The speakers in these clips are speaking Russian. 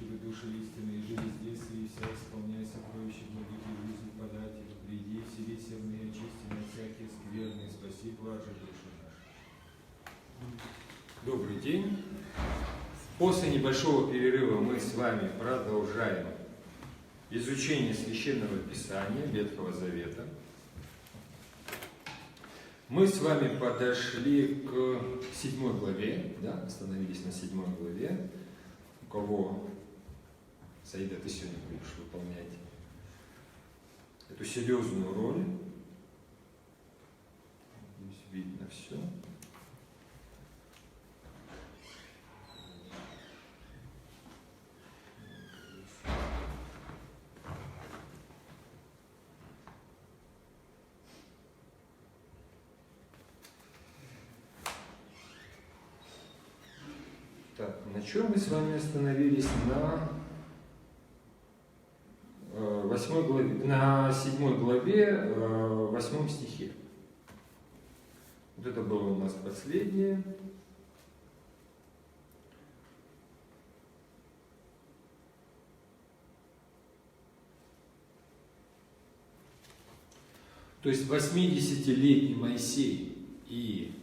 вы души истины, и жили здесь, и вся исполняя сокровища многих иллюзий, подателя, приди, всели серные, очисти на всякие скверные, спаси, блажи души наши. Добрый день. После небольшого перерыва мы с вами продолжаем изучение Священного Писания Ветхого Завета. Мы с вами подошли к 7 главе, да, остановились на 7 главе. У кого, Саида, ты сегодня будешь выполнять эту серьезную роль. Здесь видно все. Так, на чем мы с вами остановились? На 8 главе, на 7 главе, 8 стихе. Вот это было у нас последнее. То есть 80-летний Моисей и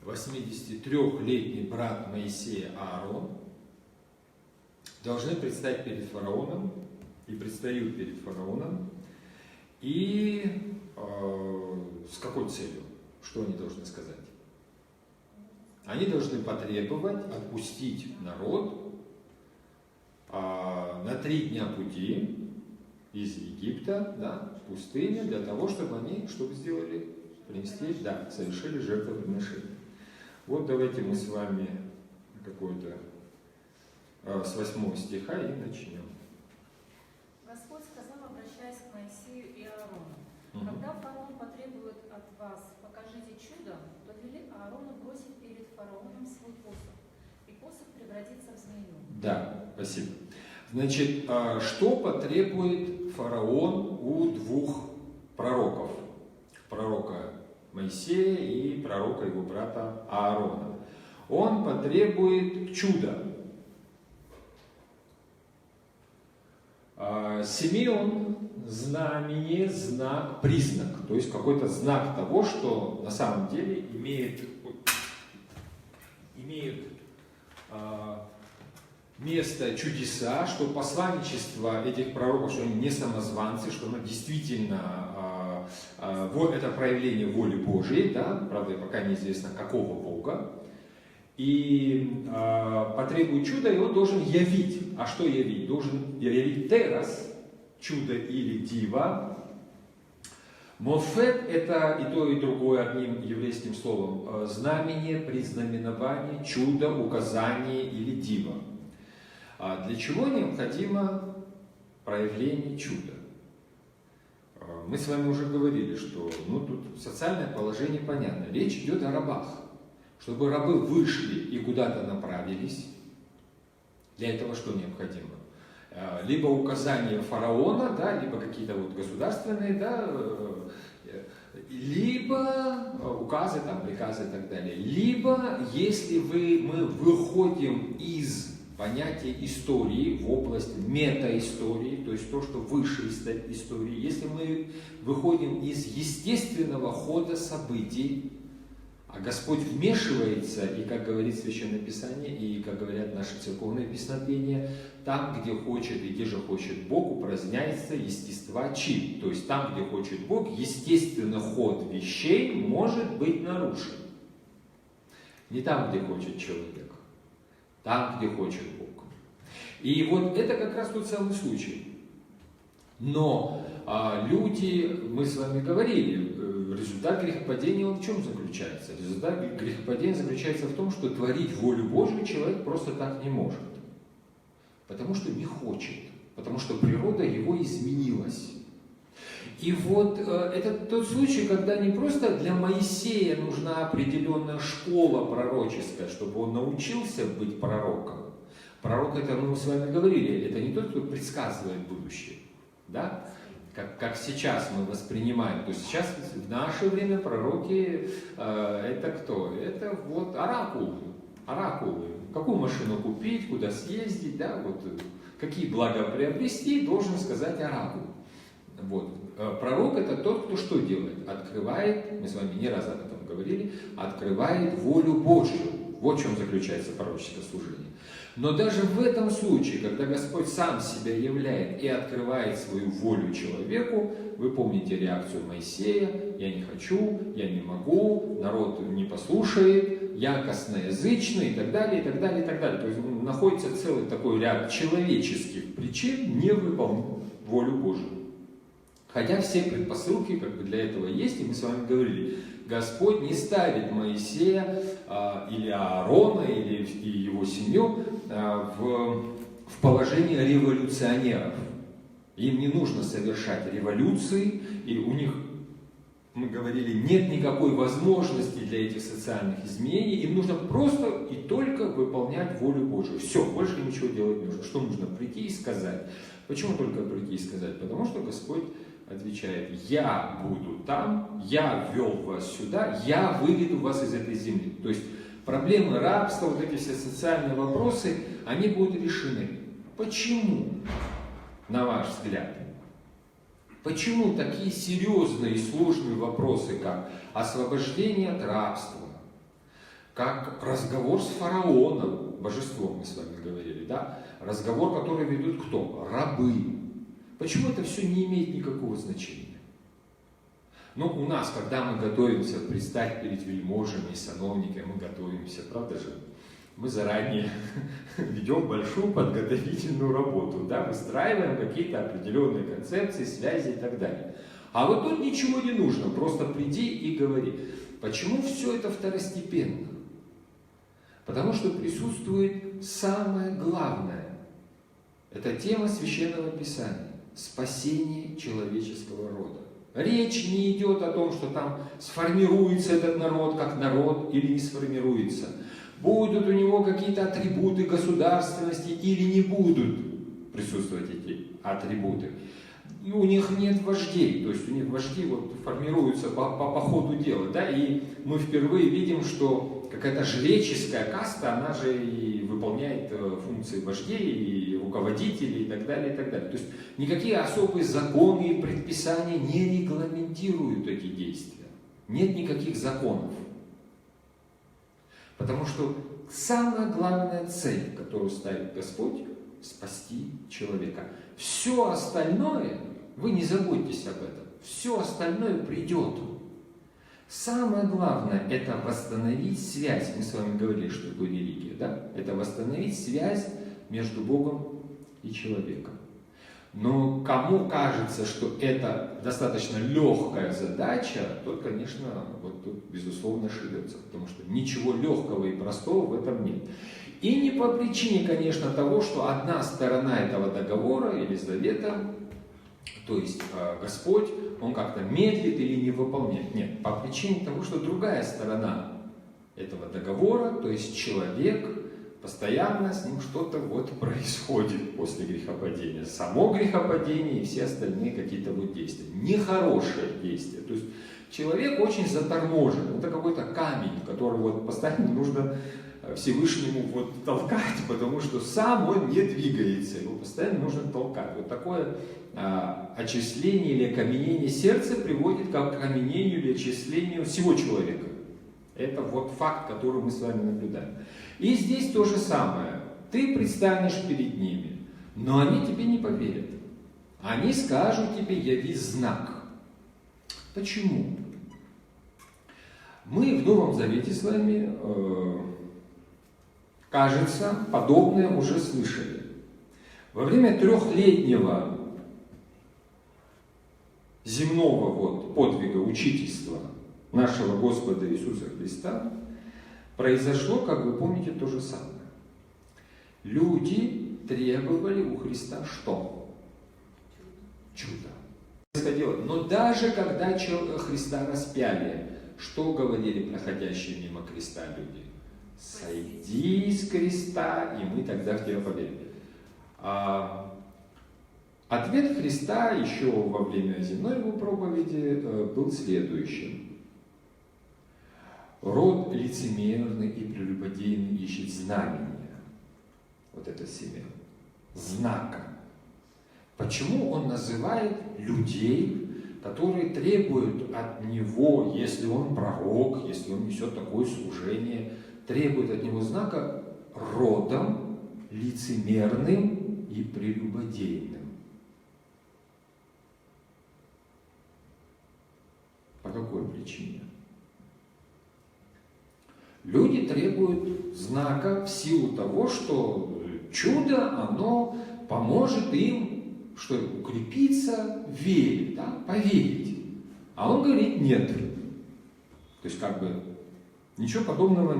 83-летний брат Моисея Аарон должны предстать перед фараоном и предстают перед фараоном. И с какой целью? Что они должны сказать? Они должны потребовать отпустить народ на 3 дня пути из Египта, да, в пустыне, для того, чтобы они, что сделали? Принесли, да, совершили жертвоприношение. Вот давайте мы с вами какой-то с 8 стиха и начнем. Господь сказал, обращаясь к Моисею и Аарону: когда фараон потребует от вас, покажите чудо, то вели Аарону бросить перед фараоном свой посох, и посох превратится в змею. Да, спасибо. Значит, что потребует фараон у 2 пророков? Пророка Моисея и пророка его брата Аарона. Он потребует чуда. Симеон – знамение, знак, признак. То есть какой-то знак того, что на самом деле имеет место чудеса, что посланничество этих пророков, что они не самозванцы, что оно действительно это проявление воли Божией, да, правда, пока неизвестно какого Бога, и потребует чуда, и он должен явить. А что явить? Должен явить терас, чудо или дива. Мофет – это и то, и другое одним еврейским словом. Знамение, признаменование, чудо, указание или дива. Для чего необходимо проявление чуда? Мы с вами уже говорили, что тут социальное положение понятно. Речь идет о рабах. Чтобы рабы вышли и куда-то направились, для этого что необходимо? Либо указания фараона, да, либо какие-то государственные, да, либо указы, там, приказы и так далее. Либо, если мы выходим из понятия истории в область метаистории, то есть то, что выше истории, если мы выходим из естественного хода событий, а Господь вмешивается, и, как говорит Священное Писание, и, как говорят наши церковные песнопения, там, где хочет и где же хочет Бог, упраздняется естества чин. То есть там, где хочет Бог, естественный ход вещей может быть нарушен. Не там, где хочет человек, там, где хочет Бог. И вот это как раз тот самый случай. Но люди, мы с вами говорили, результат грехопадения он в чем заключается? Результат грехопадения заключается в том, что творить волю Божию человек просто так не может. Потому что не хочет. Потому что природа его изменилась. И вот это тот случай, когда не просто для Моисея нужна определенная школа пророческая, чтобы он научился быть пророком. Пророк, это мы с вами говорили, это не тот, кто предсказывает будущее. Да? Как сейчас мы воспринимаем. То есть сейчас в наше время пророки это кто? Это оракулы. какую машину купить, куда съездить, да, вот, какие блага приобрести, должен сказать арабу. Вот. Пророк это тот, кто что делает? Открывает, мы с вами не раз об этом говорили, открывает волю Божью. Вот в чем заключается пророческое служение. Но даже в этом случае, когда Господь сам себя являет и открывает свою волю человеку, вы помните реакцию Моисея: «Я не хочу, я не могу, народ не послушает, я косноязычный» и так далее, и так далее, и так далее. То есть находится целый такой ряд человеческих причин не выполнить волю Божию. Хотя все предпосылки как бы для этого есть, и мы с вами говорили, Господь не ставит Моисея или Аарона, или его семью в положение революционеров. Им не нужно совершать революции, и у них, мы говорили, нет никакой возможности для этих социальных изменений, им нужно просто и только выполнять волю Божию. Все, больше ничего делать не нужно. Что нужно? Прийти и сказать. Почему только прийти и сказать? Потому что Господь отвечает: я буду там, я ввел вас сюда, я выведу вас из этой земли. То есть проблемы рабства, вот эти все социальные вопросы, они будут решены. Почему, на ваш взгляд? Почему такие серьезные и сложные вопросы, как освобождение от рабства, как разговор с фараоном, божеством мы с вами говорили, да? Разговор, который ведут кто? Рабы. Почему это все не имеет никакого значения? Ну, у нас, когда мы готовимся предстать перед вельможами и сановниками, мы готовимся, правда же? Мы заранее ведем большую подготовительную работу, да? Выстраиваем какие-то определенные концепции, связи и так далее. А вот тут ничего не нужно, просто приди и говори. Почему все это второстепенно? Потому что присутствует самое главное. Это тема Священного Писания. Спасение человеческого рода. Речь не идет о том, что там сформируется этот народ как народ или не сформируется. Будут у него какие-то атрибуты государственности или не будут присутствовать эти атрибуты. И у них нет вождей, то есть у них вожди вот формируются по ходу дела. Да? И мы впервые видим, что какая-то жреческая каста, она же и выполняет функции вождей, и руководителей, и так далее, и так далее. То есть никакие особые законы и предписания не регламентируют эти действия. Нет никаких законов. Потому что самая главная цель, которую ставит Господь, спасти человека. Все остальное, вы не заботьтесь об этом, все остальное придет. Самое главное – это восстановить связь. Мы с вами говорили, что такое религия, да? Это восстановить связь между Богом и человеком. Но кому кажется, что это достаточно легкая задача, тот, конечно, вот тут безусловно ошибется, потому что ничего легкого и простого в этом нет. И не по причине, конечно, того, что одна сторона этого договора или завета, то есть Господь, Он как-то медлит или не выполняет. Нет, по причине того, что другая сторона этого договора, то есть человек, постоянно с ним что-то вот происходит после грехопадения. Само грехопадение и все остальные какие-то вот действия. Нехорошие действия. То есть человек очень заторможен. Это какой-то камень, который вот постоянно нужно Всевышнему вот толкать, потому что сам он не двигается. Его постоянно нужно толкать. Вот такое очисление или окаменение сердца приводит к окаменению или очислению всего человека. Это вот факт, который мы с вами наблюдаем. И здесь то же самое. Ты предстанешь перед ними, но они тебе не поверят. Они скажут тебе: яви знак. Почему? Мы в Новом Завете с вами, кажется, подобное уже слышали. Во время 3-летнего земного вот подвига, учительства нашего Господа Иисуса Христа произошло, как вы помните, то же самое. Люди требовали у Христа что? Чудо. Но даже когда Христа распяли, что говорили проходящие мимо креста люди? Сойди с креста, и мы тогда в тебя поверим. Ответ Христа еще во время земной его проповеди был следующим. Род лицемерный и прелюбодейный ищет знамения, вот это семя, знака. Почему он называет людей, которые требуют от него, если он пророк, если он несет такое служение, требуют от него знака, родом, лицемерным и прелюбодейным? По какой причине? Люди требуют знака в силу того, что чудо, оно поможет им, что укрепиться в вере, да, поверить. А он говорит нет. То есть как бы ничего подобного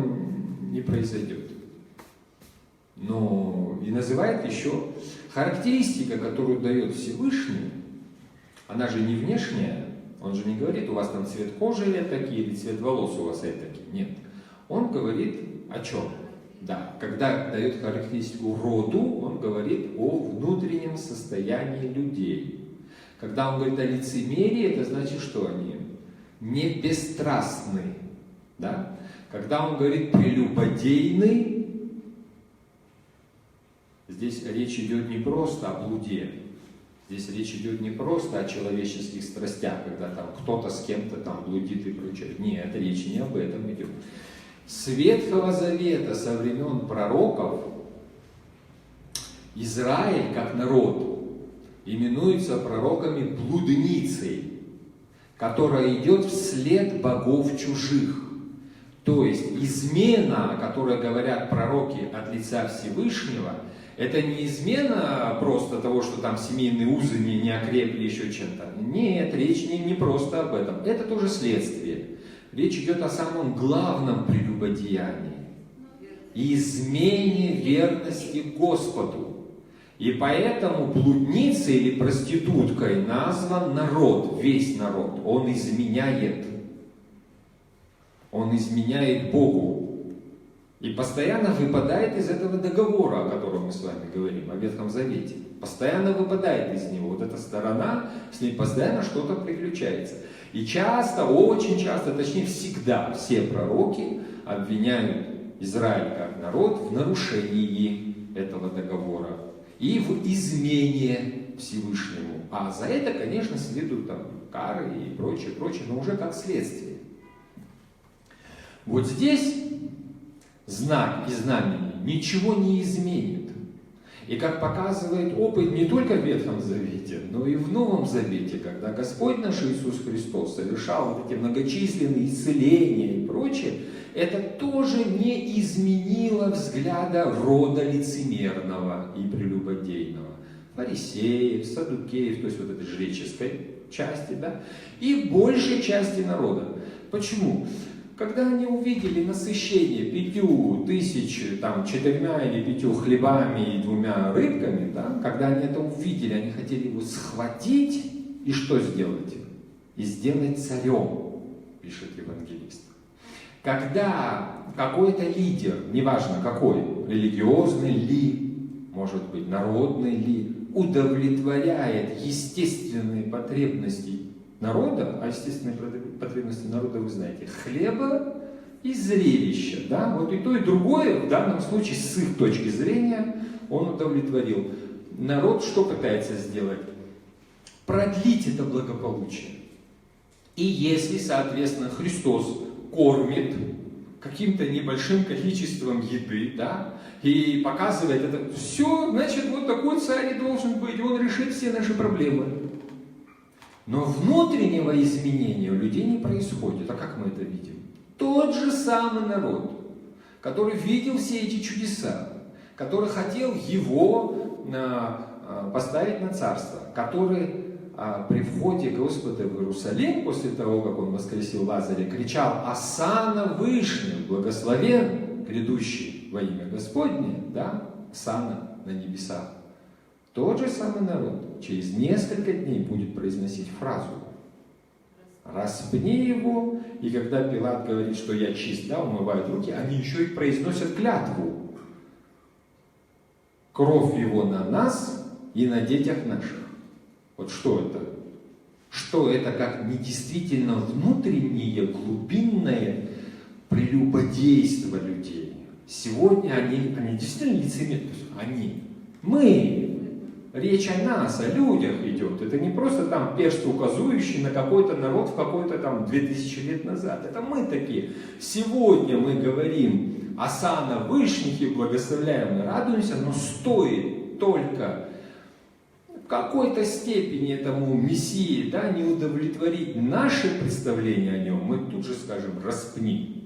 не произойдет. Но и называет еще характеристика, которую дает Всевышний, она же не внешняя, он же не говорит, у вас там цвет кожи или такие, или цвет волос у вас такие. Нет. Он говорит о чем? Да, когда дает характеристику роду, он говорит о внутреннем состоянии людей. Когда он говорит о лицемерии, это значит, что они не бесстрастны. Да? Когда он говорит прелюбодейный, здесь речь идет не просто о блуде. Здесь речь идет не просто о человеческих страстях, когда там кто-то с кем-то там блудит и прочее. Нет, речь не об этом идет. С Ветхого Завета, со времен пророков, Израиль, как народ, именуется пророками блудницей, которая идет вслед богов чужих. То есть измена, о которой говорят пророки от лица Всевышнего, это не измена просто того, что там семейные узы не окрепли еще чем-то. Нет, речь не просто об этом. Это тоже следствие. Речь идет о самом главном прелюбодеянии. Измене верности Господу. И поэтому блудницей или проституткой назван народ, весь народ. Он изменяет. Он изменяет Богу. И постоянно выпадает из этого договора, о котором мы с вами говорим, о Ветхом Завете. Постоянно выпадает из него. Вот эта сторона, с ней постоянно что-то приключается. И часто, очень часто, точнее всегда, все пророки обвиняют Израиль как народ в нарушении этого договора и в измене Всевышнему. А за это, конечно, следуют там кары и прочее, но уже как следствие. Вот здесь знак и знамение ничего не изменит. И как показывает опыт не только в Ветхом Завете, но и в Новом Завете, когда Господь наш Иисус Христос совершал вот эти многочисленные исцеления и прочее, это тоже не изменило взгляда рода лицемерного и прелюбодейного. Фарисеев, саддукеев, то есть вот этой жреческой части, да, и большей части народа. Почему? Когда они увидели насыщение 5000, там, 4 или 5 хлебами и 2 рыбками, да, когда они это увидели, они хотели его схватить и что сделать? И сделать царем, пишет евангелист. Когда какой-то лидер, неважно какой, религиозный ли, может быть народный ли, удовлетворяет естественные потребности народа, а естественные потребности народа вы знаете, хлеба и зрелища, да, вот и то, и другое, в данном случае, с их точки зрения, он удовлетворил. Народ что пытается сделать? Продлить это благополучие. И если, соответственно, Христос кормит каким-то небольшим количеством еды, да, и показывает это, все, значит, вот такой царь и должен быть, он решит все наши проблемы. Но внутреннего изменения у людей не происходит. А как мы это видим? Тот же самый народ, который видел все эти чудеса, который хотел его поставить на царство, который при входе Господа в Иерусалим, после того, как он воскресил Лазаря, кричал: «Осанна Вышний, благословен грядущий во имя Господне», да? Осанна на небесах. Тот же самый народ через несколько дней будет произносить фразу: «Распни его», и когда Пилат говорит, что я чист, да, умывают руки, они еще и произносят клятву: «Кровь его на нас и на детях наших». Вот что это? Что это, как недействительно внутреннее, глубинное прелюбодейство людей? Сегодня они действительно лицемерны. Они. Мы. Речь о нас, о людях идет. Это не просто там перст указующий на какой-то народ в какой-то там 2000 лет назад. Это мы такие. Сегодня мы говорим осанна вышних и благословляем и радуемся, но стоит только в какой-то степени этому Мессии, да, не удовлетворить наше представление о нем, мы тут же скажем распни.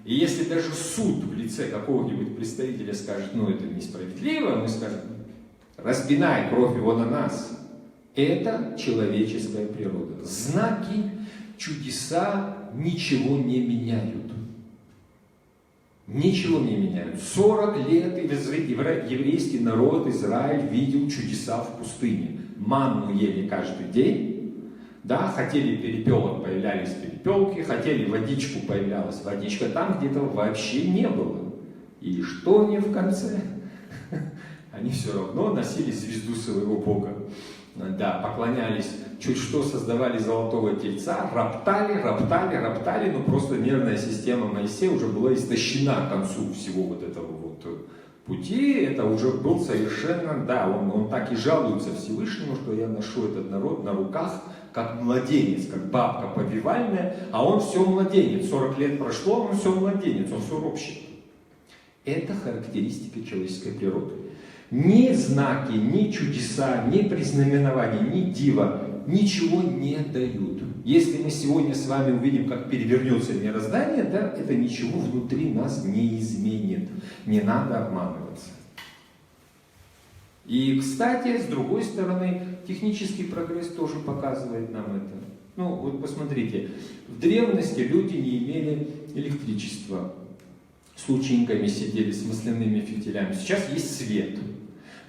И если даже суд в лице какого-нибудь представителя скажет, ну это несправедливо, мы скажем, распинай кровь его на нас. Это человеческая природа. Знаки, чудеса ничего не меняют. Ничего не меняют. 40 лет еврейский народ Израиль видел чудеса в пустыне. Манну ели каждый день. Да, хотели перепелок, появлялись перепелки, хотели водичку, появлялась водичка, там где-то вообще не было. И что они в конце? Они все равно носили звезду своего Бога. Да, поклонялись, чуть что создавали золотого тельца, роптали, но просто нервная система Моисея уже была истощена к концу всего вот этого вот пути. Это уже был совершенно, да, он так и жалуется Всевышнему, что я ношу этот народ на руках, как младенец, как бабка повивальная, а он все младенец. 40 лет прошло, он все младенец, он все ропщет. Это характеристика человеческой природы. Ни знаки, ни чудеса, ни признаменования, ни дива ничего не дают. Если мы сегодня с вами увидим, как перевернется мироздание, да, это ничего внутри нас не изменит. Не надо обманываться. И, кстати, с другой стороны, технический прогресс тоже показывает нам это. Ну, вот посмотрите, в древности люди не имели электричества. С лучинками сидели, с масляными фитилями. Сейчас есть свет.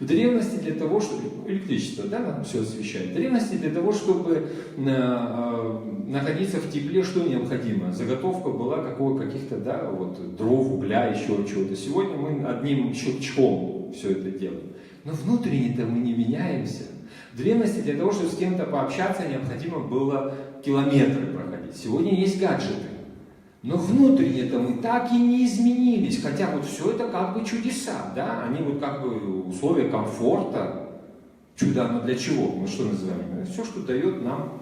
В древности для того, чтобы... Электричество, да, нам все освещает. В древности для того, чтобы находиться в тепле, что необходимо? Заготовка была каких-то, да, вот, дров, угля, еще чего-то. Сегодня мы одним щелчком все это делаем. Но внутренне-то мы не меняемся. В древности для того, чтобы с кем-то пообщаться, необходимо было километры проходить. Сегодня есть гаджеты. Но внутренне-то мы так и не изменились, хотя вот все это как бы чудеса, да, они вот как бы условия комфорта, чудо, но для чего, мы что называем, все, что дает нам,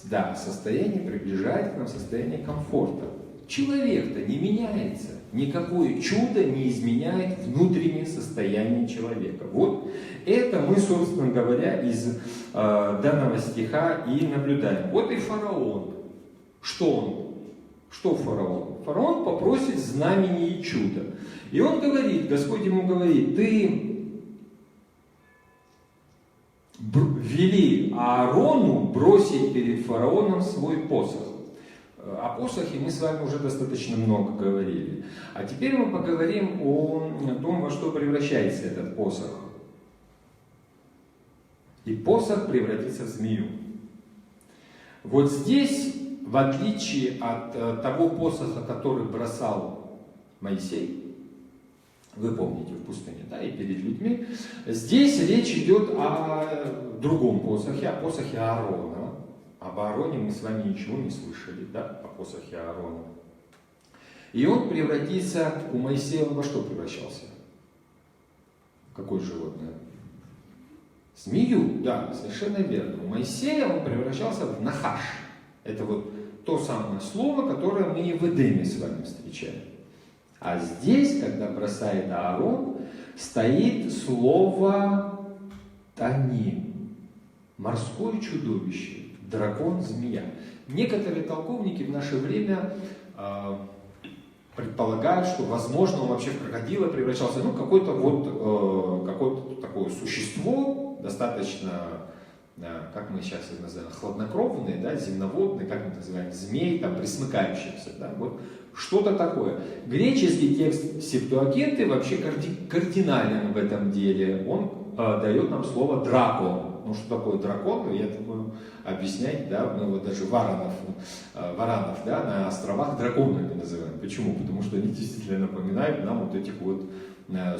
да, состояние, приближает к нам состояние комфорта. Человек-то не меняется, никакое чудо не изменяет внутреннее состояние человека. Вот это мы, собственно говоря, из данного стиха и наблюдаем. Вот и фараон, что он? Что фараон? Фараон попросит знамение и чудо. И он говорит, Господь ему говорит, ты вели Аарону бросить перед фараоном свой посох. О посохе мы с вами уже достаточно много говорили. А теперь мы поговорим о том, во что превращается этот посох. И посох превратится в змею. Вот здесь, в отличие от того посоха, который бросал Моисей, вы помните, в пустыне, да, и перед людьми, здесь речь идет о другом посохе, о посохе Аарона. Об Аароне мы с вами ничего не слышали, да, о посохе Аарона. И он превратится, у Моисея он во что превращался? В какое животное? Змею, да, совершенно верно. У Моисея он превращался в нахаш. Это вот то самое слово, которое мы и в Эдеме с вами встречаем. А здесь, когда бросает Аарон, стоит слово таним. Морское чудовище. Дракон, змея. Некоторые толковники в наше время предполагают, что, возможно, он вообще в крокодила превращался, ну, какое-то такое существо, достаточно, как мы сейчас их называем, хладнокровный, да, земноводный, как мы называем, змей, там, пресмыкающийся, да, вот что-то такое. Греческий текст Септуагинты вообще кардинален в этом деле, он дает нам слово дракон. Ну, что такое дракон, я думаю, объяснять, да, мы вот даже варанов, да, на островах драконами называем. Почему? Потому что они действительно напоминают нам вот этих вот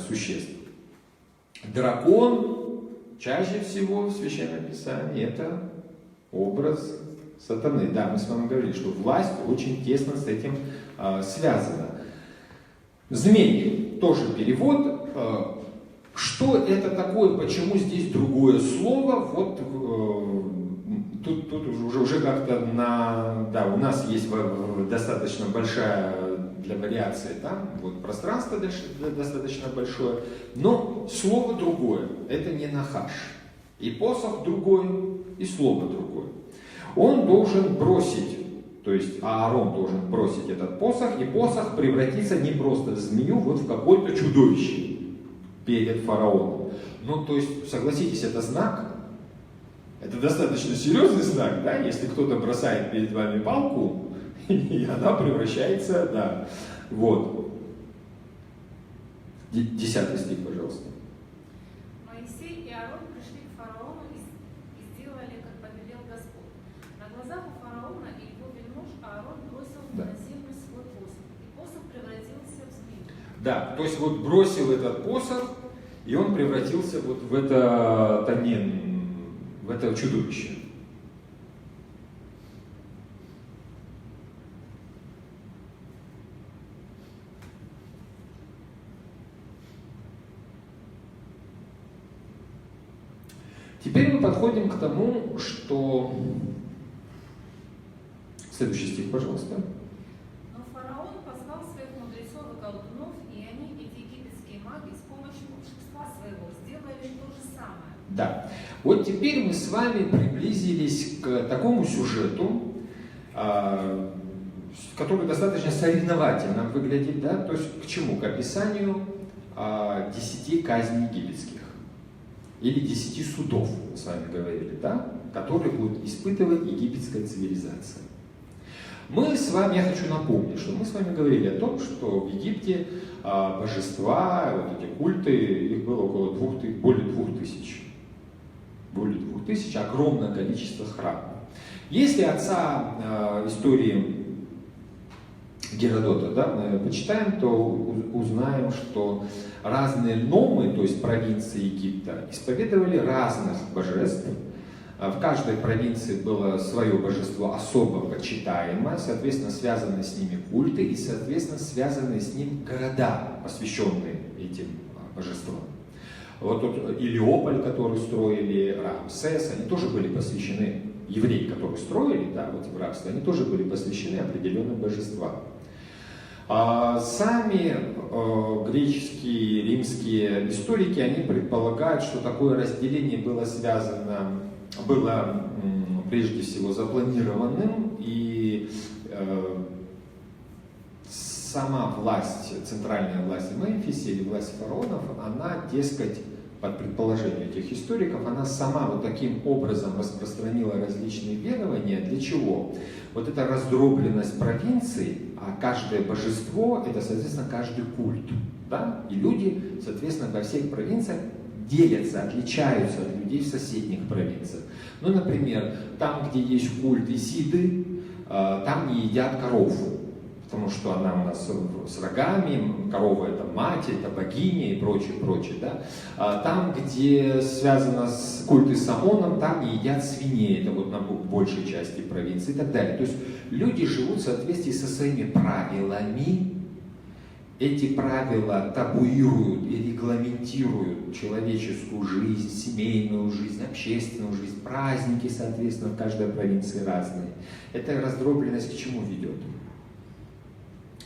существ. Дракон, чаще всего в Священном Писании, это образ сатаны. Да, мы с вами говорили, что власть очень тесно с этим связана. Змей, тоже перевод. Что это такое, почему здесь другое слово? Вот тут уже как-то да, у нас есть достаточно большая для вариации, да, вот пространство достаточно большое, но слово другое, это не нахаш. И посох другой, и слово другое. Он должен бросить, то есть Аарон должен бросить этот посох, и посох превратится не просто в змею, вот в какое-то чудовище перед фараоном. Ну, то есть, согласитесь, это знак, это достаточно серьезный знак, да, если кто-то бросает перед вами палку, и она превращается, да, вот. 10 стих, пожалуйста. Моисей и Аарон пришли к фараону и сделали, как повелел Господь. На глазах у фараона и его вельмож Аарон бросил на землю свой посох, и посох превратился в змею. Да, то есть вот бросил этот посох, и он превратился вот в это танин, в это чудовище. Теперь мы подходим к тому, что... Следующий стих, пожалуйста. Но фараон позвал своих мудрецов и колдунов, и они, эти египетские маги, с помощью волшебства своего сделали то же самое. Да. Вот теперь мы с вами приблизились к такому сюжету, который достаточно соревновательно выглядит, да, то есть к чему? К описанию 10 казней египетских. Или 10 судов, мы с вами говорили, да, которые будут испытывать египетская цивилизация. Мы с вами, я хочу напомнить, что мы с вами говорили о том, что в Египте божества, вот эти культы, их было более 2000. Более 2000, огромное количество храмов. Если отца истории Геродота, да, мы почитаем, то узнаем, что разные номы, то есть провинции Египта, исповедовали разных божеств. В каждой провинции было свое божество особо почитаемое, соответственно, связанные с ними культы и, соответственно, связанные с ним города, посвященные этим божествам. Вот тут Илиополь, который строили, Рамсес, они тоже были посвящены, евреи, которые строили, да, вот в рабстве, они тоже были посвящены определенным божествам. Сами греческие, римские историки, они предполагают, что такое разделение было прежде всего запланированным, и сама власть, центральная власть в Мемфисе или власть фараонов, она, дескать, под предположением этих историков, она сама вот таким образом распространила различные верования. Для чего? Вот эта раздробленность провинций, а каждое божество, это, соответственно, каждый культ. Да? И люди, соответственно, во всех провинциях делятся, отличаются от людей в соседних провинциях. Ну, например, там, где есть культ Исиды, там не едят корову, потому что она у нас с рогами, корова это мать, это богиня и прочее, прочее. Да? Там, где связано с культом Самоном, там не едят свиней, это вот на большей части провинции и так далее. То есть люди живут в соответствии со своими правилами. Эти правила табуируют и регламентируют человеческую жизнь, семейную жизнь, общественную жизнь, праздники, соответственно, в каждой провинции разные. Эта раздробленность к чему ведет?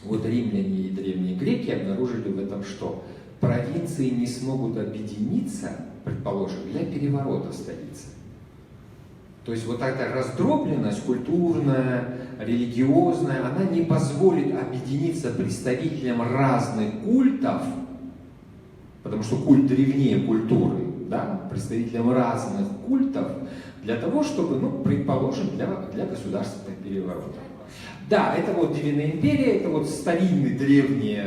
Вот римляне и древние греки обнаружили в этом что? Провинции не смогут объединиться, предположим, для переворота столицы. То есть вот эта раздробленность культурная, религиозная, она не позволит объединиться представителям разных культов, потому что культ древнее культуры, да, представителям разных культов, для того, чтобы, ну, предположим, для государственных переворотов. Да, это вот Древняя империя, это вот старинный, древний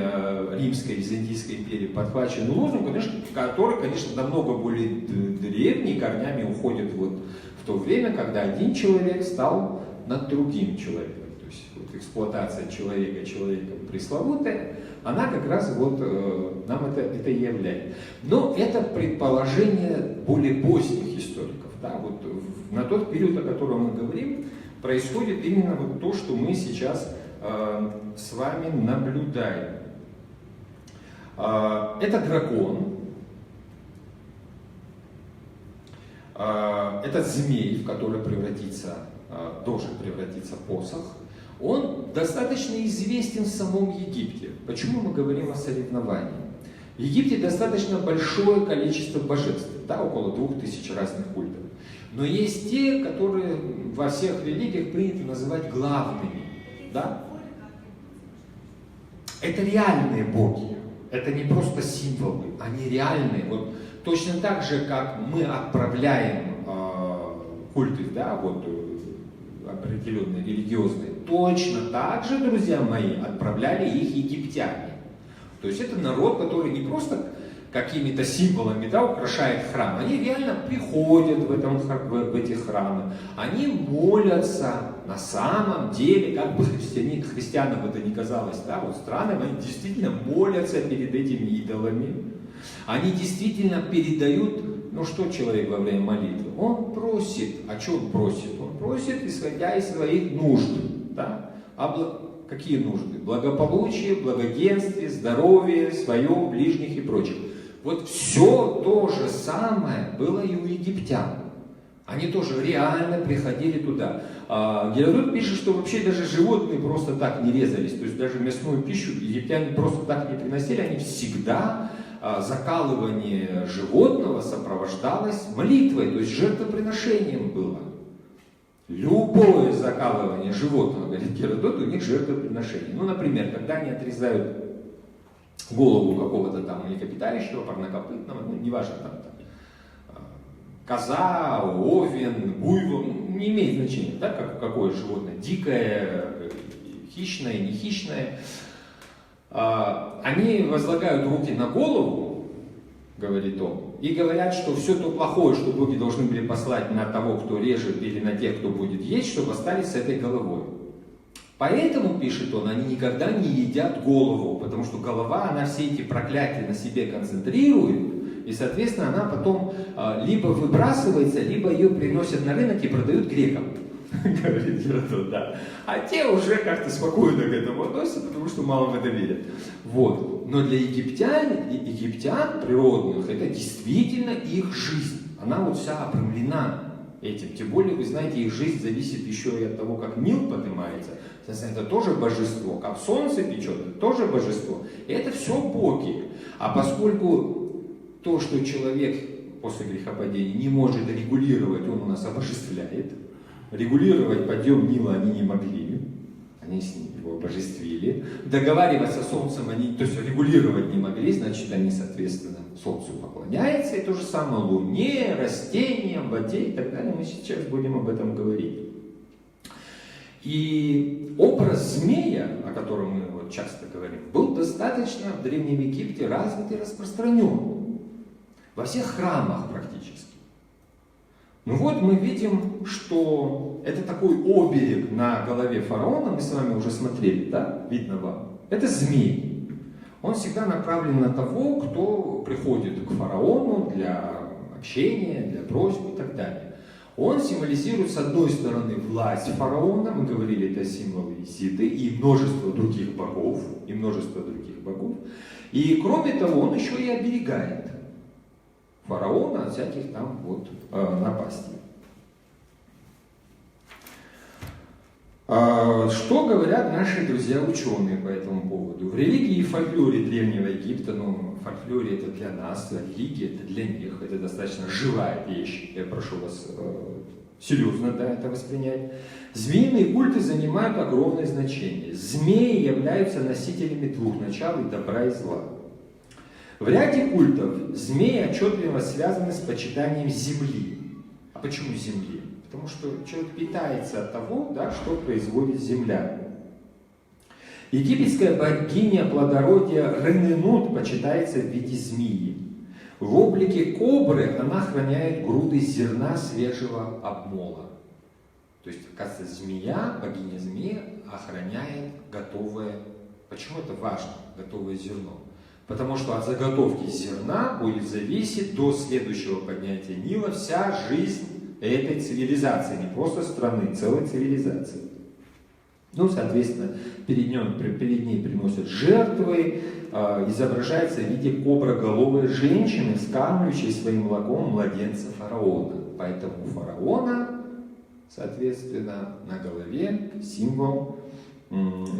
Римская и Византийская империя подхваченный лозунг, конечно, который, конечно, намного более древний, корнями уходит вот в то время, когда один человек стал над другим человеком. То есть вот эксплуатация человека человеком пресловутая, она как раз вот нам это и являет. Но это предположение более поздних историков. Да? Вот на тот период, о котором мы говорим, происходит именно вот то, что мы сейчас с вами наблюдаем. Это дракон, этот змей, в который должен превратиться посох, он достаточно известен в самом Египте. Почему мы говорим о соревновании? В Египте достаточно большое количество божеств, да, около 2000 разных культов. Но есть те, которые во всех религиях принято называть главными. Да? Это реальные боги, это не просто символы, они реальные. Вот точно так же, как мы отправляем культы, да, вот, определенные религиозные, точно так же, друзья мои, отправляли их египтяне. То есть это народ, который не просто какими-то символами, да, украшает храм, они реально приходят в эти храмы, они молятся на самом деле, как бы христианам это ни казалось, да, вот странным, они действительно молятся перед этими идолами, они действительно передают, ну что человек во время молитвы? Он просит, а что он просит? Он просит, исходя из своих нужд, да? Какие нужды? Благополучие, благоденствие, здоровье, свое, ближних и прочих. Вот все то же самое было и у египтян. Они тоже реально приходили туда. Геродот пишет, что вообще даже животные просто так не резались. То есть даже мясную пищу египтяне просто так не приносили. Они всегда закалывание животного сопровождалось молитвой, то есть жертвоприношением было. Любое закалывание животного, говорит Геродот, у них жертвоприношение. Ну, например, когда они отрезают голову какого-то там млекопитающего, парнокопытного, ну, неважно, там, коза, овен, буйвол, не имеет значения, да, какое животное, дикое, хищное, не хищное. Они возлагают руки на голову, говорит он, и говорят, что все то плохое, что боги должны были послать на того, кто режет, или на тех, кто будет есть, чтобы остались с этой головой. Поэтому, пишет он, они никогда не едят голову, потому что голова, она все эти проклятия на себе концентрирует, и, соответственно, она потом либо выбрасывается, либо ее приносят на рынок и продают грекам. Говорит Геродот, да. А те уже как-то спокойно к этому относятся, потому что мало в это верят. Вот. Но для египтян природных, это действительно их жизнь. Она вот вся обрамлена этим. Тем более, вы знаете, их жизнь зависит еще и от того, как Нил поднимается. Соответственно, это тоже божество. Как солнце печет, это тоже божество. И это все боги. А поскольку то, что человек после грехопадения не может регулировать, он у нас обожествляет. Регулировать подъем Нила они не могли, они с ним его обожествили. Договариваться с солнцем они, то есть регулировать не могли, значит они, соответственно, солнцу поклоняются. И то же самое луне, растениям, воде и так далее. Мы сейчас будем об этом говорить. И образ змея, о котором мы вот часто говорим, был достаточно в Древнем Египте развит и распространен. Во всех храмах практически. Ну вот мы видим, что это такой оберег на голове фараона, мы с вами уже смотрели, да, видно вам. Это змей. Он всегда направлен на того, кто приходит к фараону для общения, для просьб и так далее. Он символизирует, с одной стороны, власть фараона, мы говорили, это символ Исиды, и множество других богов, И кроме того, он еще и оберегает фараона от всяких там вот напастей. Что говорят наши друзья-ученые по этому поводу? В религии и фольклоре Древнего Египта, ну, фольклоре это для нас, а религия это для них, это достаточно живая вещь. Я прошу вас серьезно, да, это воспринять. Змеиные культы занимают огромное значение. Змеи являются носителями двух начал, и добра и зла. В ряде культов змеи отчетливо связаны с почитанием земли. А почему земли? Потому что человек питается от того, да, что производит земля. Египетская богиня плодородия Рененут почитается в виде змеи. В облике кобры она охраняет груды зерна свежего обмола. То есть, оказывается, змея, богиня змея, охраняет готовое. Почему это важно, готовое зерно? Потому что от заготовки зерна будет зависеть до следующего поднятия Нила вся жизнь этой цивилизации. Не просто страны, целой цивилизации. Ну, соответственно, перед ней приносят жертвы, изображается в виде коброголовой женщины, вскармливающей своим молоком младенца фараона. Поэтому у фараона, соответственно, на голове символ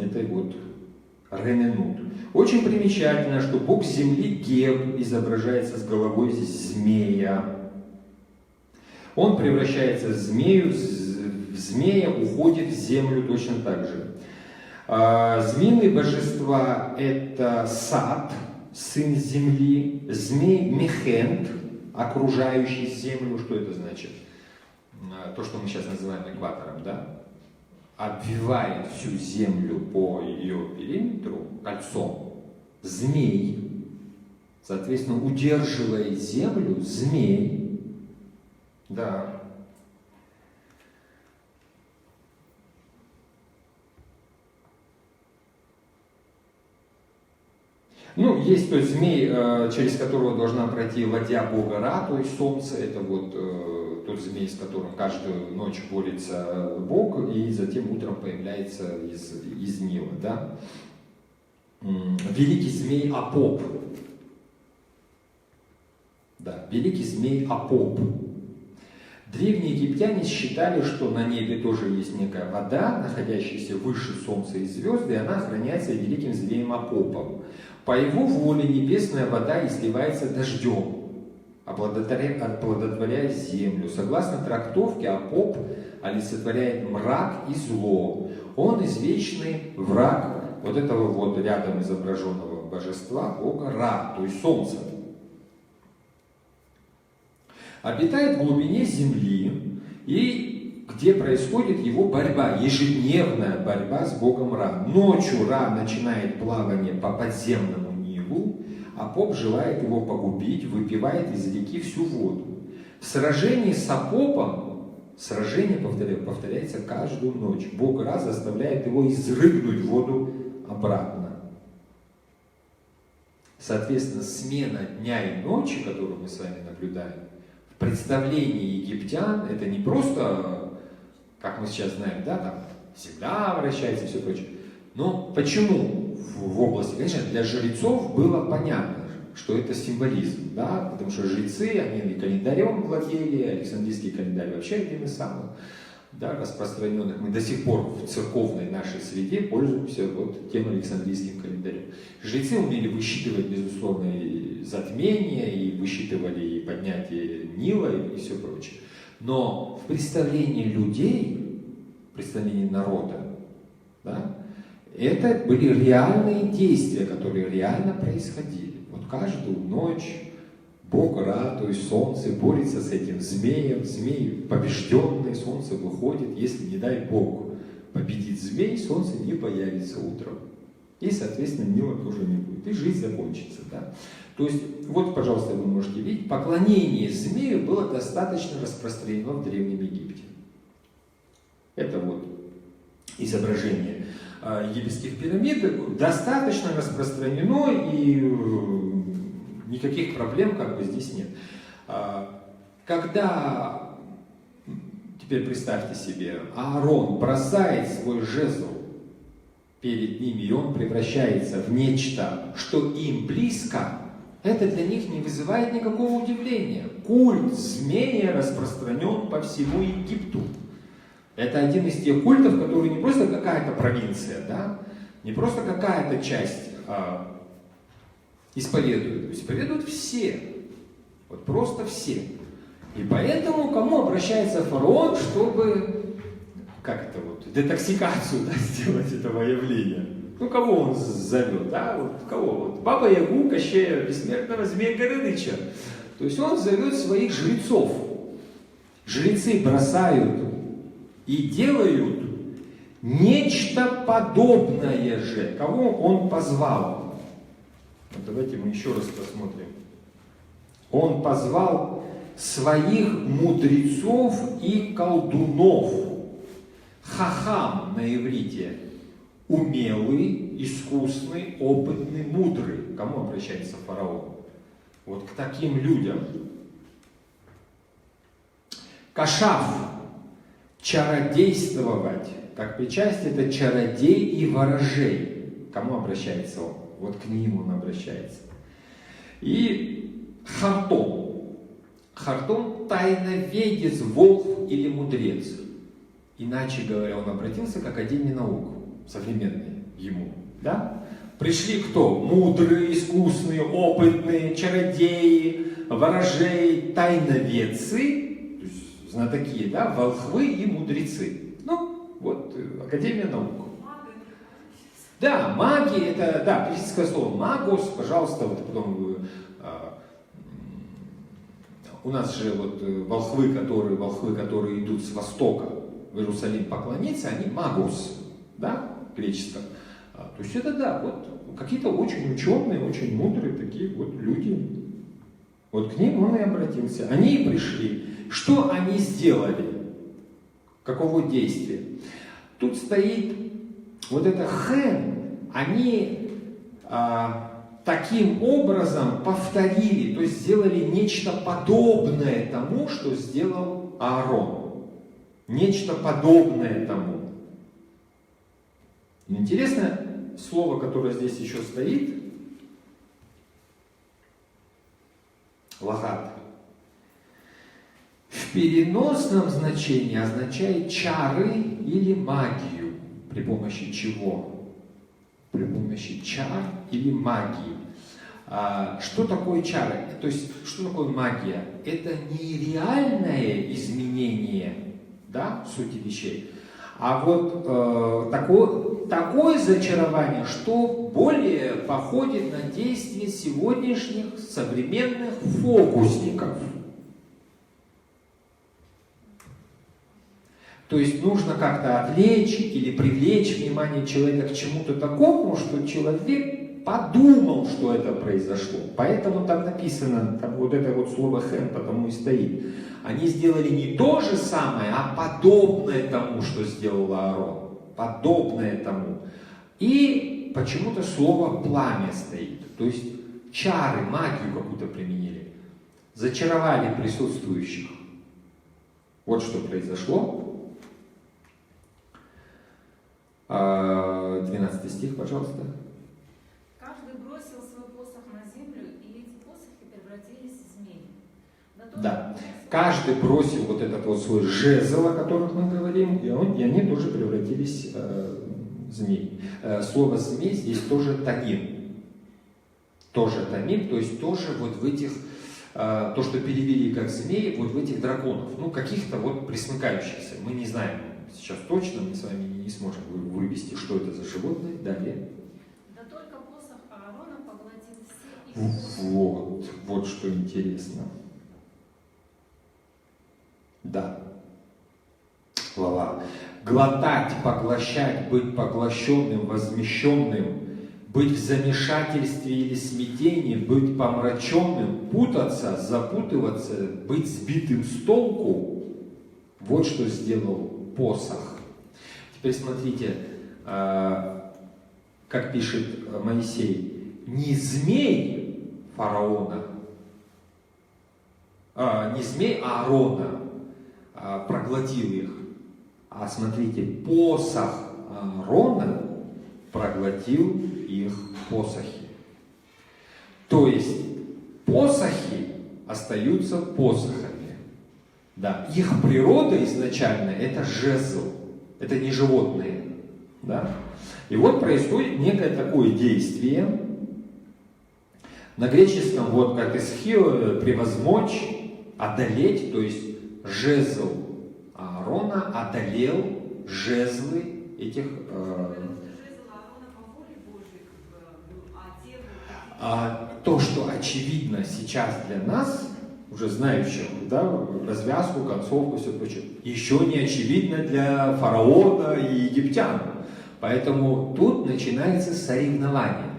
этой вот Рененут. Очень примечательно, что бог земли Геб изображается с головой змея. Он превращается в змею, змея уходит в землю точно так же. Змеиные божества — это Сат, сын земли, змей Мехент, окружающий землю. Что это значит? То, что мы сейчас называем экватором, да? Обвивает всю землю по ее периметру кольцом. Змей, соответственно, удерживает землю, змей. Да. Ну, есть то есть змей, через которого должна пройти ладья бога Ра, то есть солнце, это вот тот змей, с которым каждую ночь борется бог, и затем утром появляется из Нила, да. Великий змей Апоп. Да, великий змей Апоп. Древние египтяне считали, что на небе тоже есть некая вода, находящаяся выше солнца и звезд, и она охраняется великим змеем Апопом. По его воле небесная вода изливается дождем, оплодотворяя землю. Согласно трактовке, Апоп олицетворяет мрак и зло. Он извечный враг вот этого вот рядом изображенного божества, бога Ра, то есть солнца. Обитает в глубине земли, и где происходит его борьба, ежедневная борьба с богом Ра. Ночью Ра начинает плавание по подземному Нилу, а Апоп желает его погубить, выпивает из реки всю воду. В сражении с Апопом, сражение повторяется каждую ночь. Бог Ра заставляет его изрыгнуть воду обратно. Соответственно, смена дня и ночи, которую мы с вами наблюдаем, в представлении египтян это не просто, как мы сейчас знаем, да, там земля вращается и все прочее. Но почему в области, конечно, для жрецов было понятно, что это символизм, да, потому что жрецы, они и календарем владели, Александрийский календарь вообще один из самых, да, распространенных. Мы до сих пор в церковной нашей среде пользуемся вот тем Александрийским календарем. Жрецы умели высчитывать, безусловно, и затмение, и высчитывали и поднятие Нила, и все прочее. Но в представлении людей, в представлении народа, да, это были реальные действия, которые реально происходили. Вот каждую ночь Бог Ра, то есть солнце, борется с этим змеем, змей побежденный, солнце выходит, если, не дай Бог, победит змей, солнце не появится утром. И, соответственно, Нила тоже не будет, и жизнь закончится. Да? То есть, вот, пожалуйста, вы можете видеть, поклонение змею было достаточно распространено в Древнем Египте. Это вот изображение египетских пирамид достаточно распространено, и никаких проблем как бы здесь нет. Когда, теперь представьте себе, Аарон бросает свой жезл перед ними, и он превращается в нечто, что им близко, это для них не вызывает никакого удивления. Культ змея распространен по всему Египту. Это один из тех культов, которые не просто какая-то провинция, да? Не просто какая-то часть исповедуют все. Вот просто все. И поэтому кому обращается фараон, чтобы, как это вот, детоксикацию, да, сделать этого явления? Ну, кого он зовет, да? Вот кого? Вот Баба Ягу, Кощея Бессмертного, Змея Горыныча. То есть он зовет своих жрецов. Жрецы бросают и делают нечто подобное же. Кого он позвал? Вот давайте мы еще раз посмотрим. Он позвал своих мудрецов и колдунов. Хахам на иврите. Умелый, искусный, опытный, мудрый. К кому обращается фараон? Вот к таким людям. Кашаф. Чародействовать. как причастие, это чародей и ворожей. К кому обращается он? Вот к ним он обращается. И Хартом. Хартом – тайноведец, волхв или мудрец. Иначе говоря, он обратился к Академии наук, современной ему. Да? Пришли кто? Мудрые, искусные, опытные, чародеи, ворожей, тайноведцы, то есть знатоки, да? Волхвы и мудрецы. Ну, вот Академия наук. Да, маги, это, да, греческое слово магос, пожалуйста, вот потом у нас же вот волхвы, которые идут с востока в Иерусалим поклониться, они магос, да, греческое. То есть это, да, вот какие-то очень ученые, очень мудрые такие вот люди. Вот к ним он и обратился. Они и пришли. Что они сделали? Какого действия? Тут стоит вот это хэн. Они таким образом повторили, то есть сделали нечто подобное тому, что сделал Аарон. Нечто подобное тому. Интересно слово, которое здесь еще стоит, лагат, в переносном значении означает чары или магию. При помощи чего? При помощи чар или магии. Что такое чары? То есть, что такое магия? Это не реальное изменение, да, сути вещей, а вот такое зачарование, что более походит на действие сегодняшних современных фокусников. То есть нужно как-то отвлечь или привлечь внимание человека к чему-то такому, что человек подумал, что это произошло. Поэтому там написано, там вот это вот слово «хэн» потому и стоит. Они сделали не то же самое, а подобное тому, что сделал Аарон. Подобное тому. И почему-то слово «пламя» стоит. То есть чары, магию какую-то применили. Зачаровали присутствующих. Вот что произошло. 12 стих, пожалуйста. Каждый бросил свой посох на землю, и эти посохи превратились в змей. Да. Каждый бросил вот этот вот свой жезл, о которых мы говорим, и они тоже превратились в змей. Слово «змей» здесь тоже тамим. Тоже тамим, то есть тоже вот в этих, то, что перевели как змеи, вот в этих драконов. Ну, каких-то вот присмыкающихся. Мы не знаем сейчас точно, мы с вами не сможем вывести, что это за животные. Далее. Да только посох Аарона поглотил все их. Вот что интересно. Да. Глава. Глотать, поглощать, быть поглощенным, возмещенным, быть в замешательстве или смятении, быть помраченным, путаться, запутываться, быть сбитым с толку. Вот что сделал посох. Теперь смотрите, как пишет Моисей, не змей фараона, не змей Аарона проглотил их, а смотрите, посох Аарона проглотил их посохи. То есть посохи остаются посохами. Да, их природа изначально это жезл, это не животные. Да? И вот происходит некое такое действие. На греческом вот как эсхио превозмочь, одолеть, то есть жезл Аарона одолел жезлы этих. То, что очевидно сейчас для нас, уже знающих, да, развязку, концовку, все прочее, еще не очевидно для фараона и египтян. Поэтому тут начинается соревнование.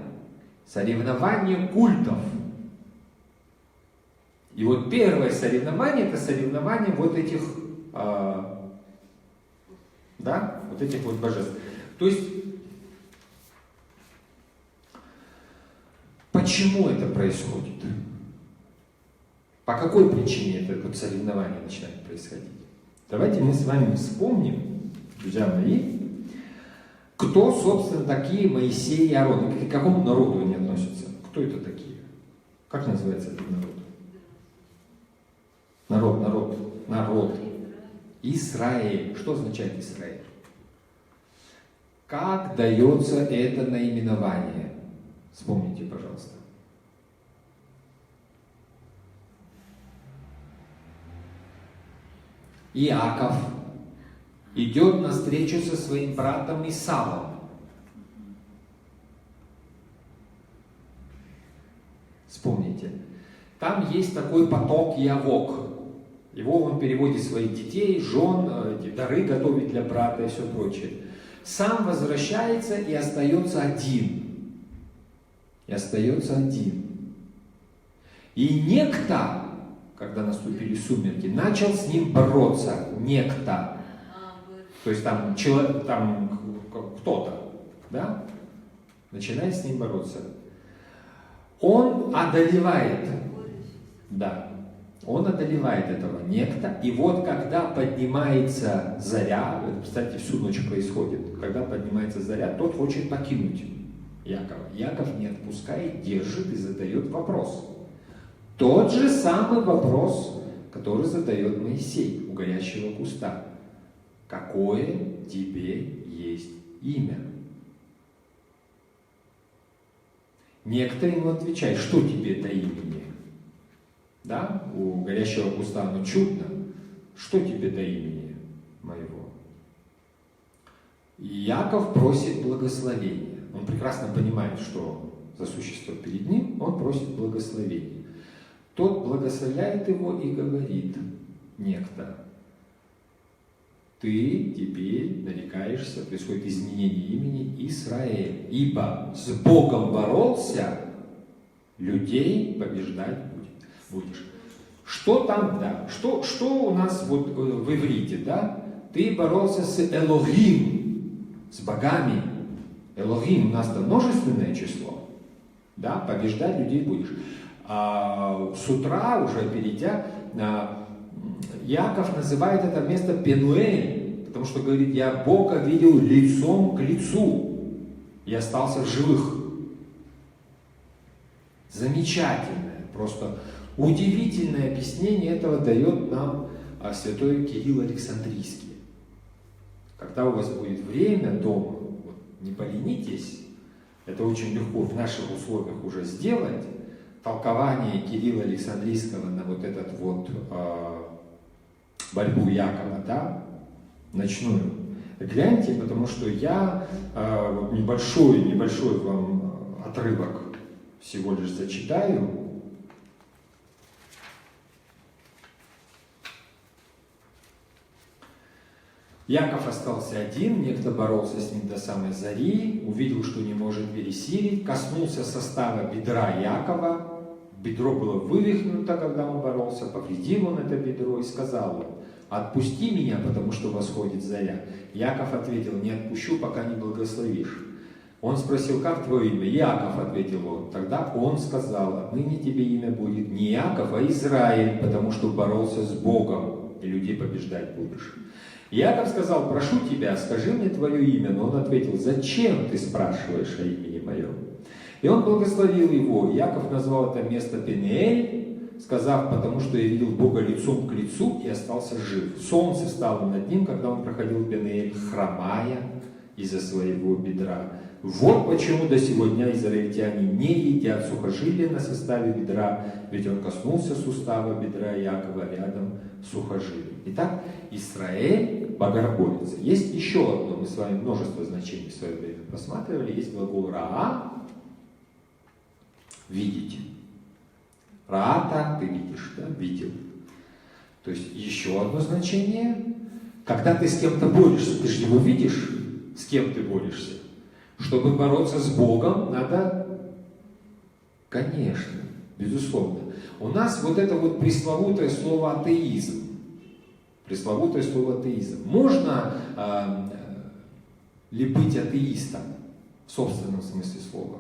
Соревнование культов. И вот первое соревнование, это соревнование вот этих, да, вот этих вот божеств. То есть, почему это происходит? По какой причине это вот соревнование начинает происходить? Давайте мы с вами вспомним, друзья мои, Кто, собственно, такие Моисей и Аарон? И к какому народу они относятся? Кто это такие? Как называется этот народ? Народ. Израиль. Что означает Израиль? Как дается это наименование? Вспомните, пожалуйста. Иаков идет на встречу со своим братом Исавом. Вспомните. Там есть такой поток Явок. Его он переводит своих детей, жен, дары готовит для брата и все прочее. Сам возвращается и остается один. И некто, когда наступили сумерки, начал с ним бороться. Некто. То есть там кто-то, да, начинает с ним бороться. Он одолевает этого некто, и вот когда поднимается заря, это, кстати, всю ночь происходит, когда поднимается заря, тот хочет покинуть Якова. Яков не отпускает, держит и задает вопрос. Тот же самый вопрос, который задает Моисей у горящего куста. Какое тебе есть имя? Некто ему отвечает, что тебе до имени? Да, у горящего куста, чудно. Что тебе до имени моего? И Яков просит благословения. Он прекрасно понимает, что за существо перед ним, он просит благословения. Тот благословляет его и говорит, некто, ты теперь нарекаешься, происходит изменение имени Израиль, ибо с Богом боролся, людей побеждать будешь. Что там, да? Что у нас вот в иврите, да? Ты боролся с Элохим, с богами. Элохим у нас-то множественное число. Да? Побеждать людей будешь. А с утра, уже перейдя, Яков называет это место Пенуэль, потому что говорит, я Бога видел лицом к лицу и остался в живых. Замечательное, просто удивительное объяснение этого дает нам святой Кирилл Александрийский. Когда у вас будет время дома, вот, не поленитесь, это очень легко в наших условиях уже сделать, толкование Кирилла Александрийского на вот этот вот борьбу Якова, да, ночную. Гляньте, потому что я небольшой вам отрывок всего лишь зачитаю. Яков остался один, некто боролся с ним до самой зари, увидел, что не может пересилить, коснулся состава бедра Якова, бедро было вывихнуто, когда он боролся, повредил он это бедро и сказал ему, отпусти меня, потому что восходит заря. Яков ответил, не отпущу, пока не благословишь. Он спросил, как твое имя? Яков, ответил он. Тогда он сказал, отныне тебе имя будет не Яков, а Израиль, потому что боролся с Богом, и людей побеждать будешь. Яков сказал, прошу тебя, скажи мне твое имя. Но он ответил, зачем ты спрашиваешь о имени моем? И он благословил его. Яков назвал это место Пенуэль, сказав, потому что я видел Бога лицом к лицу и остался жив. Солнце встало над ним, когда он проходил Пенуэль, хромая из-за своего бедра. Вот почему до сего дня израильтяне не едят сухожилия на составе бедра, ведь он коснулся сустава бедра Якова рядом с сухожилием. Итак, Израиль Богородица. Есть еще одно, мы с вами множество значений в свое время просматривали, есть глагол «раа» – «видеть». «Раата» – ты видишь, да? Видел. То есть еще одно значение, когда ты с кем-то борешься, ты же его видишь, с кем ты борешься. Чтобы бороться с Богом, надо, конечно, безусловно. У нас вот это вот пресловутое слово атеизм. Пресловутое слово атеизм. Можно ли быть атеистом в собственном смысле слова?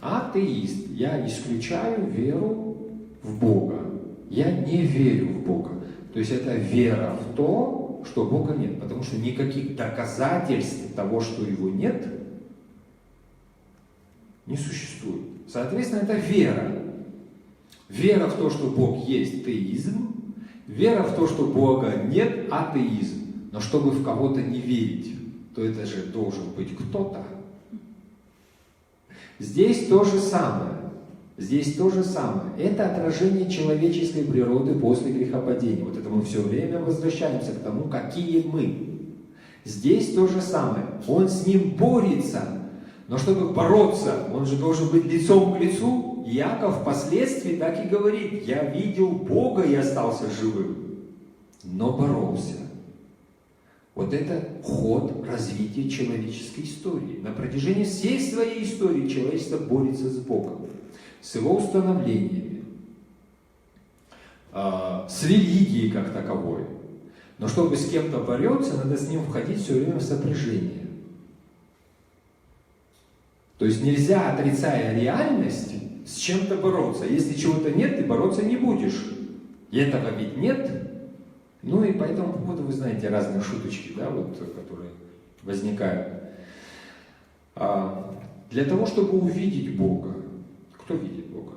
Атеист. Я исключаю веру в Бога. Я не верю в Бога. То есть это вера в то, что Бога нет, потому что никаких доказательств того, что Его нет, не существует. Соответственно, это вера. Вера в то, что Бог есть, теизм. Вера в то, что Бога нет, атеизм. Но чтобы в кого-то не верить, то это же должен быть кто-то. Здесь то же самое. Здесь то же самое. Это отражение человеческой природы после грехопадения. Вот это мы все время возвращаемся к тому, какие мы. Здесь то же самое. Он с ним борется. Но чтобы бороться, он же должен быть лицом к лицу. Иаков впоследствии так и говорит: я видел Бога и остался живым, но боролся. Вот это ход развития человеческой истории. На протяжении всей своей истории человечество борется с Богом, с Его установлениями, с религией как таковой. Но чтобы с кем-то бороться, надо с ним входить все время в сопряжение. То есть нельзя, отрицая реальность, с чем-то бороться. Если чего-то нет, ты бороться не будешь. И этого ведь нет. Ну и по этому поводу вы знаете разные шуточки, да, вот, которые возникают. Для того, чтобы увидеть Бога, кто видит Бога?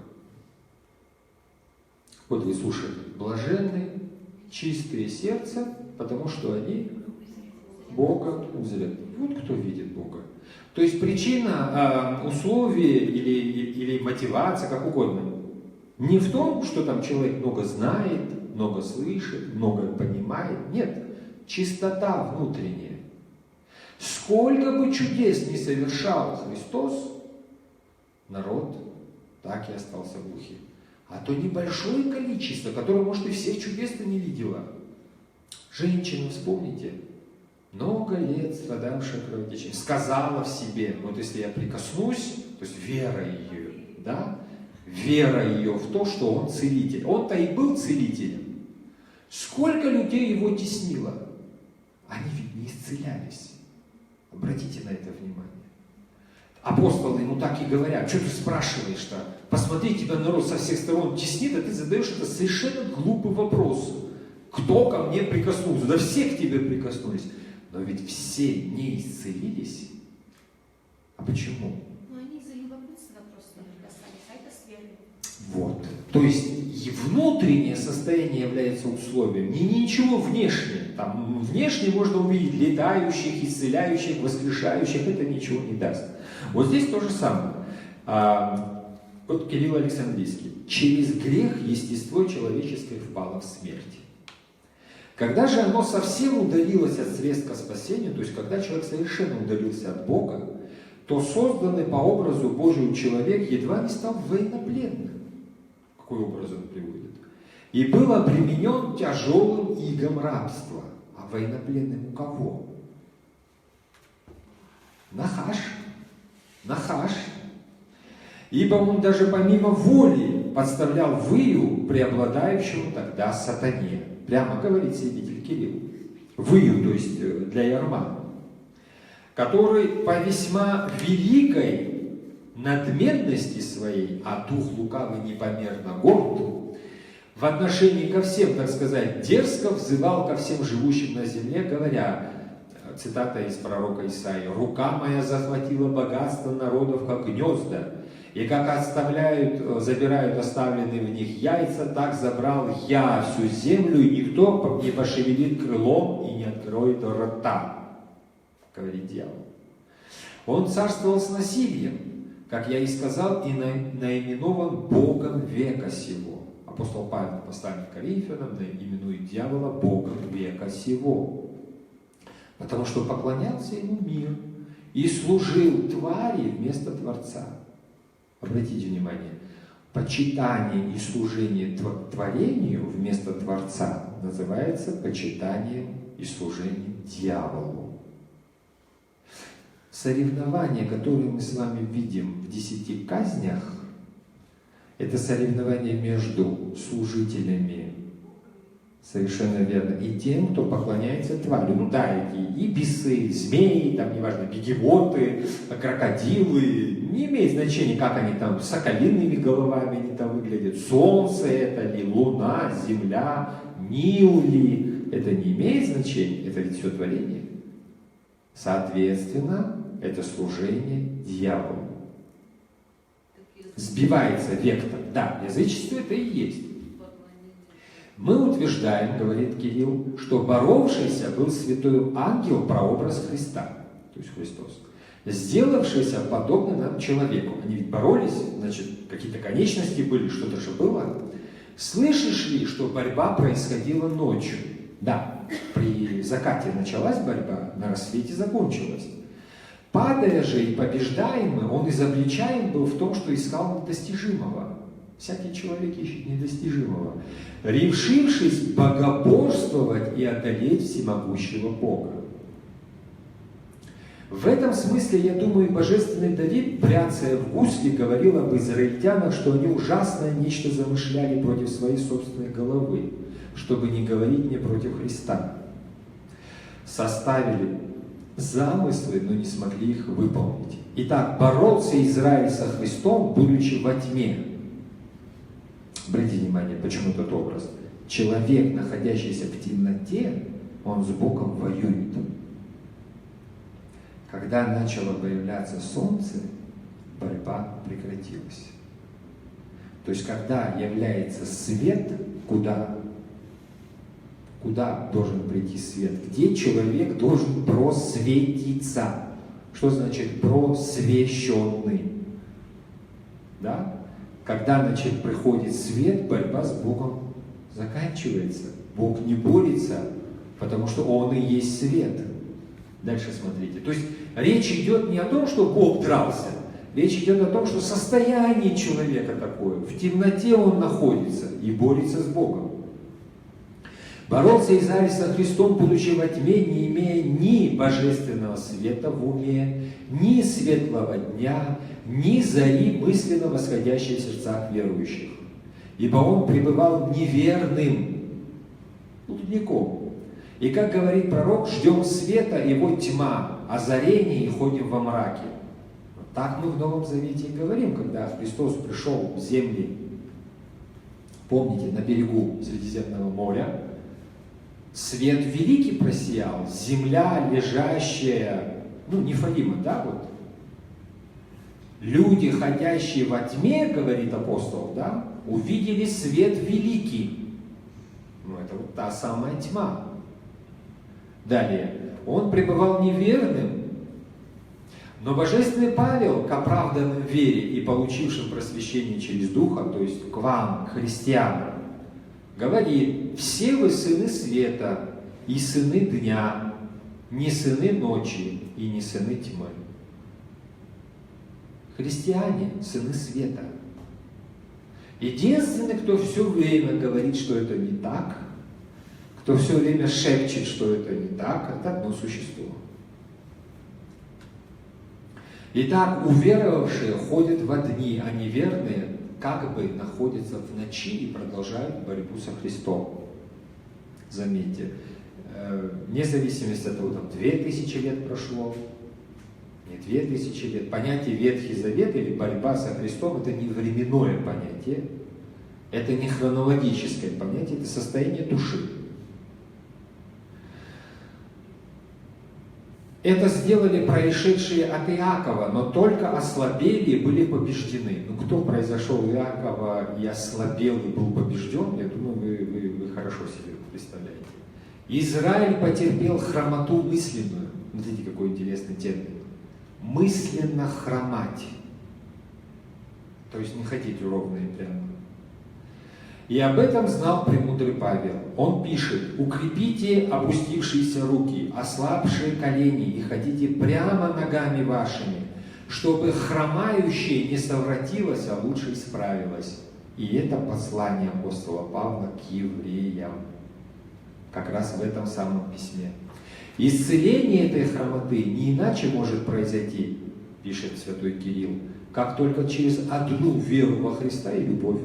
Вот вы слушаете: блаженны чистые сердца, потому что они Бога узрят. Вот кто видит Бога. То есть причина, условие или мотивация, как угодно, не в том, что там человек много знает, много слышит, много понимает. Нет, чистота внутренняя. Сколько бы чудес не совершал Христос, народ так и остался глухим. А то небольшое количество, которое, может, и всех чудес-то не видела. Женщину вспомните. Много лет страдавшая кровотечением, сказала в себе: вот если я прикоснусь, то есть вера ее, да, вера ее в то, что он целитель. Он-то и был целителем. Сколько людей его теснило, они ведь не исцелялись. Обратите на это внимание. Апостолы ему так и говорят: что ты спрашиваешь-то? Посмотри, тебя народ со всех сторон теснит, а ты задаешь это совершенно глупый вопрос. Кто ко мне прикоснулся? Да все к тебе прикоснулись. Но ведь все не исцелились. А почему? Ну, они из-за любопытства просто не касались, а это с верой. Вот. То есть и внутреннее состояние является условием, не ничего внешнего. Там внешне можно увидеть летающих, исцеляющих, воскрешающих, это ничего не даст. Вот здесь то же самое. Вот Кирилл Александрийский. Через грех естество человеческое впало в смерть. Когда же оно совсем удалилось от средств к спасению, то есть когда человек совершенно удалился от Бога, то созданный по образу Божию человек едва не стал военнопленным. Какой образ он приводит? И был обременен тяжелым игом рабства. А военнопленным у кого? Нахаш. Ибо он даже помимо воли подставлял выю преобладающему тогда сатане. Прямо говорит святитель Кирилл. Выю, то есть для ярма. Который по весьма великой надменности своей, а дух лукавый непомерно горд, в отношении ко всем, так сказать, дерзко взывал ко всем живущим на земле, говоря, цитата из пророка Исаии: «Рука моя захватила богатство народов, как гнезда, и как забирают оставленные в них яйца, так забрал я всю землю, и никто не пошевелит крылом и не откроет рта», говорит дьявол. Он царствовал с насилием, как я и сказал, и наименован Богом века сего. Апостол Павел, послание к Коринфянам, именует дьявола Богом века сего, потому что поклонялся ему мир и служил твари вместо Творца. Обратите внимание, почитание и служение творению вместо Творца называется почитанием и служением дьяволу. Соревнования, которые мы с вами видим в 10 казнях, это соревнования между служителями, совершенно верно, и тем, кто поклоняется твари. Ну да, и бисы, змеи, там, неважно, бегемоты, крокодилы, не имеет значения, как они там, с соколиными головами они там выглядят, солнце это ли, луна, земля, Нил ли, это не имеет значения, это ведь все творение. Соответственно, это служение дьяволу. Сбивается вектор. Да, язычество это и есть. Мы утверждаем, говорит Кирилл, что боровшийся был святой ангел, прообраз Христа, то есть Христос, сделавшийся подобным нам человеку. Они ведь боролись, значит, какие-то конечности были, что-то же было. Слышишь ли, что борьба происходила ночью? Да, при закате началась борьба, на рассвете закончилась. Падая же и побеждаемый, он изобличаем был в том, что искал недостижимого. Всякий человек ищет недостижимого. Решившись богоборствовать и одолеть всемогущего Бога. В этом смысле, я думаю, божественный Давид, бряцая в гусли, говорил об израильтянах, что они ужасное нечто замышляли против своей собственной головы, чтобы не говорить мне против Христа. Составили замыслы, но не смогли их выполнить. Итак, боролся Израиль со Христом, будучи во тьме. Обратите внимание, почему этот образ? Человек, находящийся в темноте, он с Богом воюет. Когда начало появляться солнце, борьба прекратилась. То есть, когда является свет, куда должен прийти свет? Где человек должен просветиться? Что значит просвещенный? Да? Когда, значит, приходит свет, борьба с Богом заканчивается. Бог не борется, потому что Он и есть свет. Дальше смотрите. То есть речь идет не о том, что Бог дрался. Речь идет о том, что состояние человека такое. В темноте он находится и борется с Богом. Боролся Израиль со Христом, будучи во тьме, не имея ни божественного света в уме, ни светлого дня, ни зари мысленно восходящей в сердцах верующих. Ибо он пребывал неверным, блудником. И, как говорит пророк, ждем света, его тьма, озарение и ходим во мраке. Вот так мы в Новом Завете и говорим, когда Христос пришел в земли, помните, на берегу Средиземного моря, свет великий просиял, земля лежащая, Нефалима, да, вот. Люди, ходящие во тьме, говорит апостол, да, увидели свет великий. Это вот та самая тьма. Далее, он пребывал неверным, но божественный Павел, к оправданным в вере и получившим просвещение через Духа, то есть к вам, к христианам, говорит: все вы сыны света и сыны дня, не сыны ночи и не сыны тьмы. Христиане – сыны света. Единственный, кто все время говорит, что это не так, кто все время шепчет, что это не так, это одно существо. Итак, уверовавшие ходят во дни, а неверные как бы находятся в ночи и продолжают борьбу со Христом. Заметьте, вне зависимости от того, там 2000 лет прошло, не 2000 лет. Понятие Ветхий Завет или борьба со Христом — это не временное понятие, это не хронологическое понятие, это состояние души. Это сделали происшедшие от Иакова, но только ослабели и были побеждены. Кто произошел от Иакова и ослабел и был побежден, я думаю, вы хорошо себе представляете. Израиль потерпел хромоту мысленную. Смотрите, какой интересный термин. Мысленно хромать. То есть не ходить ровно и прямо. И об этом знал премудрый Павел. Он пишет: укрепите опустившиеся руки, ослабшие колени и ходите прямо ногами вашими, чтобы хромающее не совратилось, а лучше исправилось. И это послание апостола Павла к евреям. Как раз в этом самом письме. Исцеление этой хромоты не иначе может произойти, пишет святой Кирилл, как только через одну веру во Христа и любовь.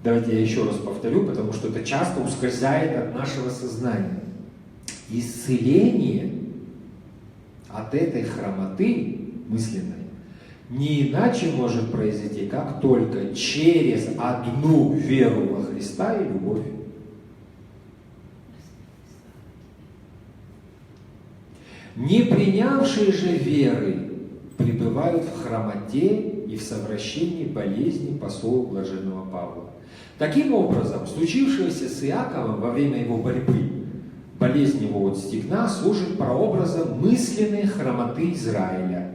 Давайте я еще раз повторю, потому что это часто ускользает от нашего сознания. Исцеление от этой хромоты мысленной Не иначе может произойти, как только через одну веру во Христа и любовь. Не принявшие же веры пребывают в хромоте и в совращении болезни по слову блаженного Павла. Таким образом, случившееся с Иаковом во время его борьбы, болезнь его от стегна, служит прообразом мысленной хромоты Израиля.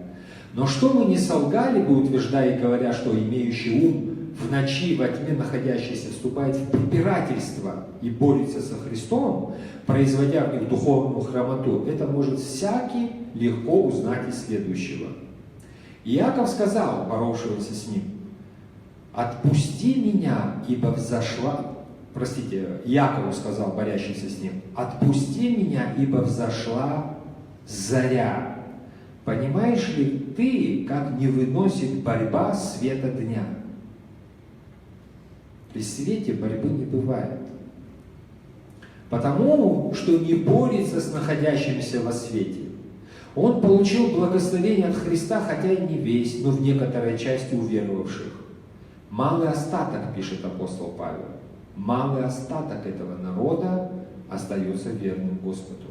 Но что мы не солгали бы, утверждая и говоря, что имеющий ум в ночи во тьме находящийся вступает в препирательство и борется со Христом, производя в них духовную хромоту, это может всякий легко узнать из следующего. Иаков сказал, боровшегося с ним: «Отпусти меня, ибо взошла...» Иакову сказал, борящийся с ним: «Отпусти меня, ибо взошла заря. Понимаешь ли ты, как не выносит борьба света дня?» При свете борьбы не бывает. Потому что не борется с находящимся во свете. Он получил благословение от Христа, хотя и не весь, но в некоторой части уверовавших. Малый остаток, пишет апостол Павел, малый остаток этого народа остается верным Господу.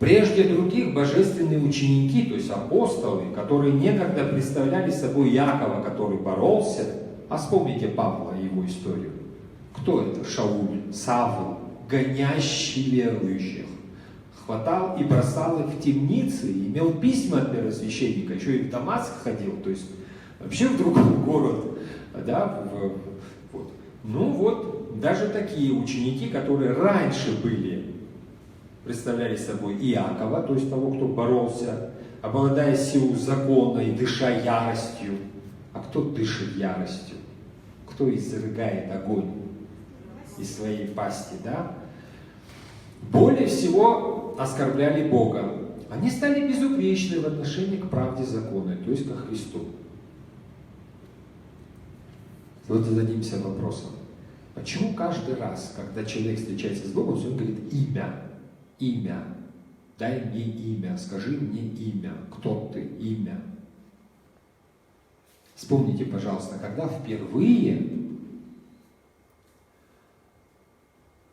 Прежде других божественные ученики, то есть апостолы, которые некогда представляли собой Иакова, который боролся, а вспомните Павла и его историю. Кто это? Шауль, Савл, гонящий верующих. Хватал и бросал их в темницы, имел письма от первосвященника, еще и в Дамаск ходил, то есть вообще в другой город. Да, вот. Ну вот, даже такие ученики, которые раньше представляли собой Иакова, то есть того, кто боролся, обладая силой закона и дыша яростью. А кто дышит яростью? Кто изрыгает огонь из своей пасти, да? Более всего оскорбляли Бога. Они стали безупречны в отношении к правде закона, то есть ко Христу. Вот зададимся вопросом, почему каждый раз, когда человек встречается с Богом, он говорит имя, дай мне имя, скажи мне имя, кто ты, имя. Вспомните, пожалуйста, когда впервые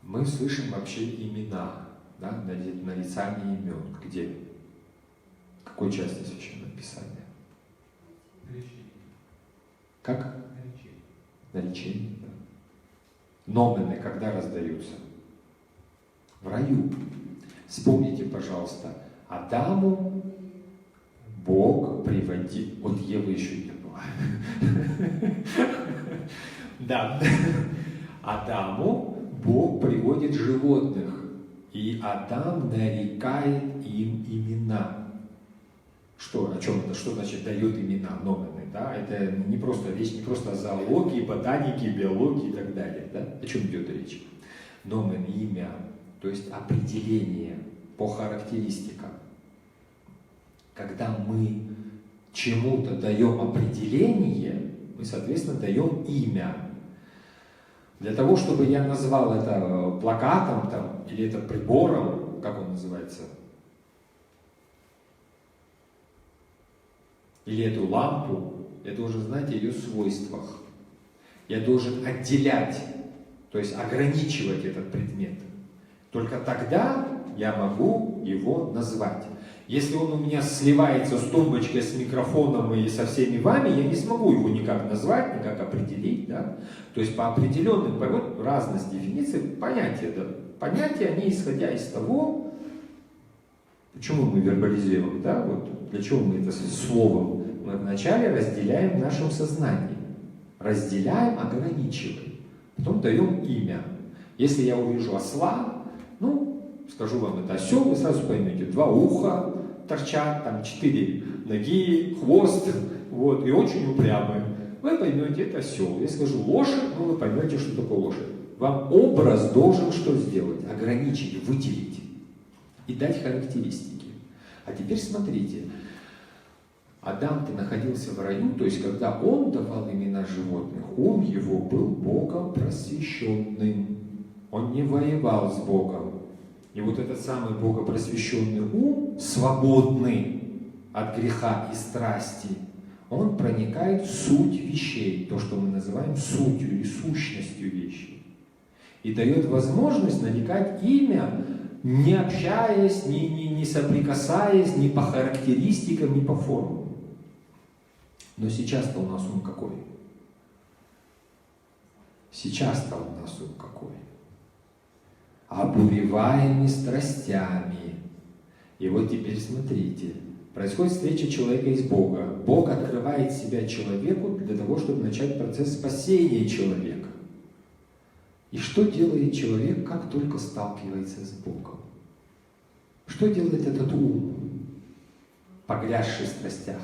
мы слышим вообще имена, да, нарицание имен, где? В какой части Священного Писания? Как? Наречение, да. Номены когда раздаются? В раю. Вспомните, пожалуйста, Адаму Бог приводил... Вот Евы еще не было. Да. Адаму Бог приводит животных, и Адам нарекает им имена. Что, о чем это? Что значит дает имена, номены? Да? Это не просто речь, не просто о зоологии, ботанике, биологии и так далее. Да? О чем идет речь? Номен, имя, то есть определение по характеристикам. Когда мы чему-то даем определение, мы, соответственно, даем имя. Для того, чтобы я назвал это плакатом там, или это прибором, как он называется, или эту лампу, я должен знать о ее свойствах. Я должен отделять, то есть ограничивать этот предмет. Только тогда я могу его назвать. Если он у меня сливается с тумбочкой, с микрофоном и со всеми вами, я не смогу его никак назвать, никак определить. Да? То есть по определенным, вот разность дефиниций, понятия. Да? Понятия, они исходя из того, почему мы вербализируем, да? Вот, для чего мы это словом? Мы вначале разделяем в нашем сознании. Разделяем, ограничиваем. Потом даем имя. Если я увижу осла, скажу вам, это осел, вы сразу поймете. 2 уха торчат, там 4 ноги, хвост, вот, и очень упрямый. Вы поймете, это осел. Я скажу лошадь, вы поймете, что такое лошадь. Вам образ должен что сделать? Ограничить, выделить и дать характеристики. А теперь смотрите. Адам-то находился в раю, то есть когда он давал имена животных, ум его был Богом просвещенным. Он не воевал с Богом. И вот этот самый богопросвещенный ум, свободный, от греха и страсти, он проникает в суть вещей, то, что мы называем сутью или сущностью вещей. И дает возможность нарекать имя, не общаясь, не соприкасаясь, ни по характеристикам, ни по формулам. Но сейчас-то у нас ум какой? Сейчас-то у нас ум какой? Обуреваемый страстями. И вот теперь смотрите. Происходит встреча человека и Бога. Бог открывает себя человеку для того, чтобы начать процесс спасения человека. И что делает человек, как только сталкивается с Богом? Что делает этот ум, погрязший в страстях?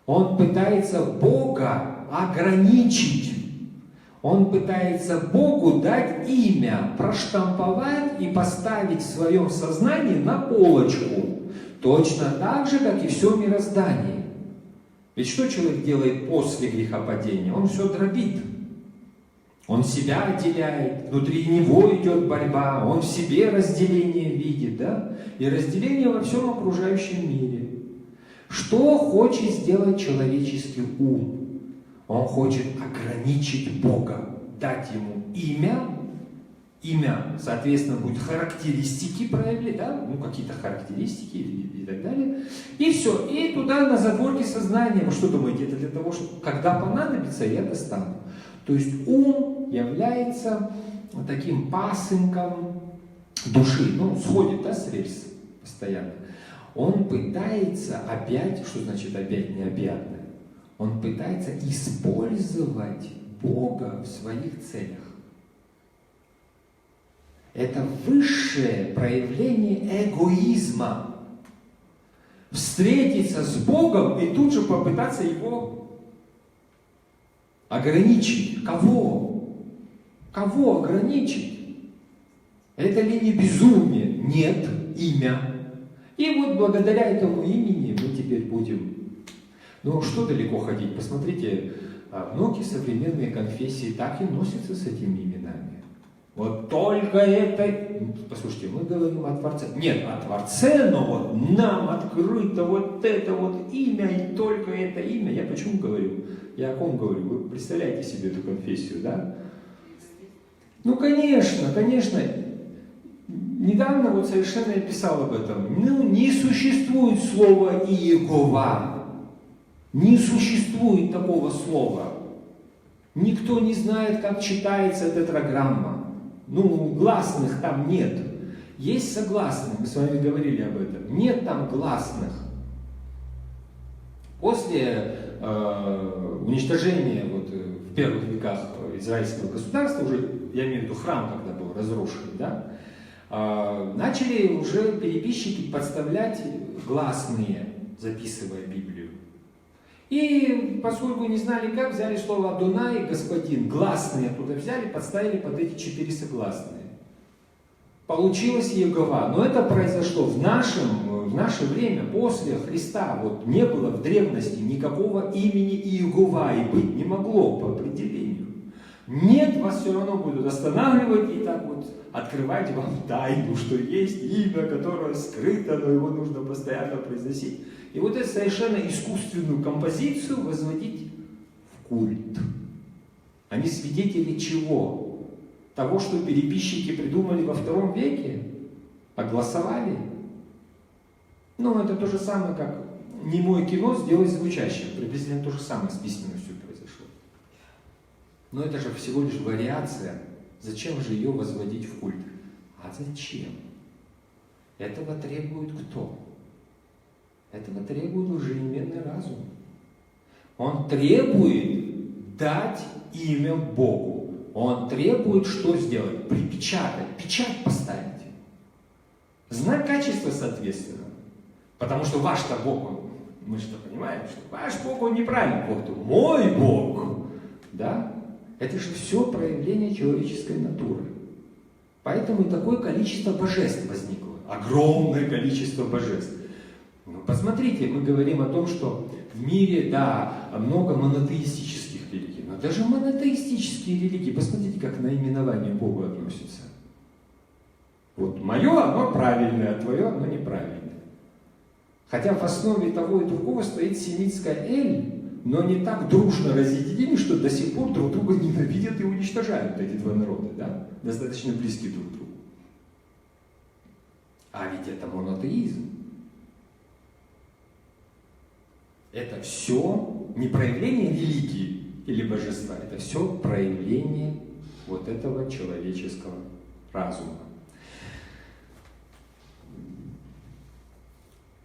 Он пытается Бога ограничить. Он пытается Богу дать имя, проштамповать и поставить в своем сознании на полочку. Точно так же, как и все мироздание. Ведь что человек делает после грехопадения? Он все дробит. Он себя отделяет, внутри него идет борьба, он в себе разделение видит, да? И разделение во всем окружающем мире. Что хочет сделать человеческий ум? Он хочет ограничить Бога, дать ему имя. Имя, соответственно, будет характеристики проявлять, да? Ну, какие-то характеристики и так далее. И все. И туда на задворке сознания. Вы что думаете, это для того, чтобы когда понадобится, я достану. То есть ум является таким пасынком души. Ну, сходит, да, с рельс постоянно. Он пытается опять, что значит опять необъятное? Он пытается использовать Бога в своих целях. Это высшее проявление эгоизма. Встретиться с Богом и тут же попытаться его ограничить. Кого? Кого ограничить? Это ли не безумие? Нет, имя. И вот благодаря этому имени мы теперь будем... Ну, что далеко ходить? Посмотрите, многие современные конфессии так и носятся с этими именами. Вот только это... Послушайте, мы говорим о Творце. Нет, о Творце, но вот нам открыто вот это вот имя, и только это имя. Я почему говорю? Я о ком говорю? Вы представляете себе эту конфессию, да? Ну, конечно, конечно. Недавно вот совершенно я писал об этом. Ну, не существует слова Иегова. Не существует такого слова. Никто не знает, как читается тетраграмма. Ну, гласных там нет. Есть согласные, мы с вами говорили об этом. Нет там гласных. После уничтожения вот, в первых веках израильского государства, уже, я имею в виду храм, когда был разрушен, да, начали уже переписчики подставлять гласные, записывая Библию. И поскольку не знали как, взяли слово Адонай, господин, гласные оттуда взяли, подставили под эти 4 согласные. Получилось Иегова. Но это произошло в наше время, после Христа. Вот не было в древности никакого имени Иегова и быть не могло по определению. Нет, вас все равно будут останавливать и так вот открывать вам тайну, что есть имя, которое скрыто, но его нужно постоянно произносить. И вот эту совершенно искусственную композицию возводить в культ. Они свидетели чего? Того, что переписчики придумали во II веке? Огласовали? Ну, это то же самое, как немое кино сделать звучащим. Приблизительно то же самое с письменностью произошло. Но это же всего лишь вариация. Зачем же ее возводить в культ? А зачем? Этого требует кто? Этого требует лжеименный разум. Он требует дать имя Богу. Он требует что сделать? Припечатать, печать поставить. Знак качества соответственно. Потому что ваш-то Бог, мы что понимаем, что ваш Бог, он неправильный Бог, то мой Бог. Да? Это же все проявление человеческой натуры. Поэтому и такое количество божеств возникло. Огромное количество божеств. Ну, посмотрите, мы говорим о том, что в мире, да, много монотеистических религий. Но даже монотеистические религии, посмотрите, как наименование Богу относится. Вот мое, оно правильное, а твое, оно неправильное. Хотя в основе того и другого стоит семитская эль, но не так дружно разъединены, что до сих пор друг друга ненавидят и уничтожают эти два народа, да? Достаточно близки друг к другу. А ведь это монотеизм. Это все не проявление религии или божества, это все проявление вот этого человеческого разума.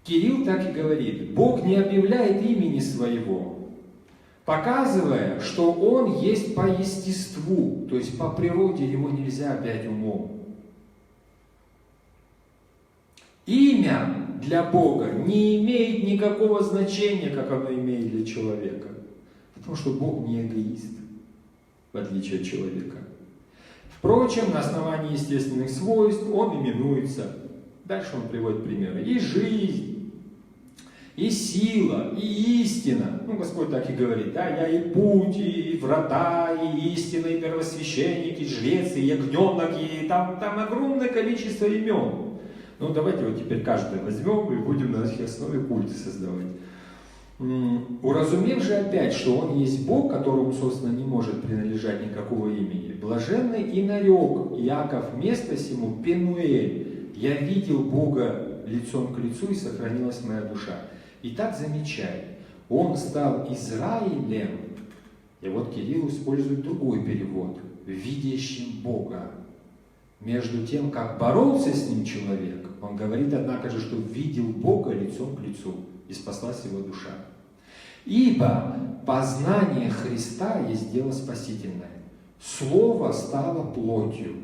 Кирилл так и говорит: Бог не объявляет имени своего, показывая, что Он есть по естеству, то есть по природе его нельзя объять умом. Имя для Бога не имеет никакого значения, как оно имеет для человека, потому что Бог не эгоист, в отличие от человека. Впрочем, на основании естественных свойств Он именуется, дальше он приводит примеры, и жизнь, и сила, и истина. Ну, Господь так и говорит, да, я и путь, и врата, и истина, и первосвященник, и жрец, и ягненок, и там огромное количество имен. Ну, давайте вот теперь каждое возьмем и будем на их основе культы создавать. Уразумев же опять, что Он есть Бог, которому, собственно, не может принадлежать никакого имени, блаженный и нарек Иаков место сему Пенуэль. Я видел Бога лицом к лицу, и сохранилась моя душа. Итак, замечай, Он стал Израилем, и вот Кирилл использует другой перевод, видящим Бога. Между тем, как боролся с ним человек, он говорит, однако же, что видел Бога лицом к лицу, и спаслась его душа. Ибо познание Христа есть дело спасительное. Слово стало плотью.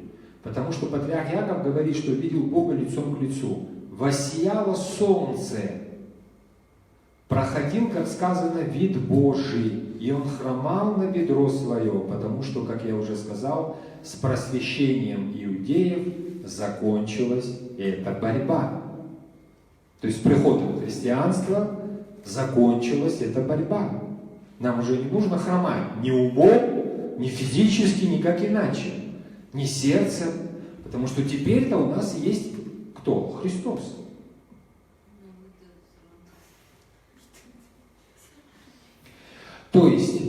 Потому что патриарх Иаков говорит, что видел Бога лицом к лицу. Воссияло солнце. Проходил, как сказано, вид Божий. И он хромал на бедро свое, потому что, как я уже сказал, с просвещением иудеев закончилась эта борьба. То есть с приходом христианства закончилась эта борьба. Нам уже не нужно хромать ни умом, ни физически, никак иначе, ни сердцем, потому что теперь-то у нас есть кто? Христос. То есть,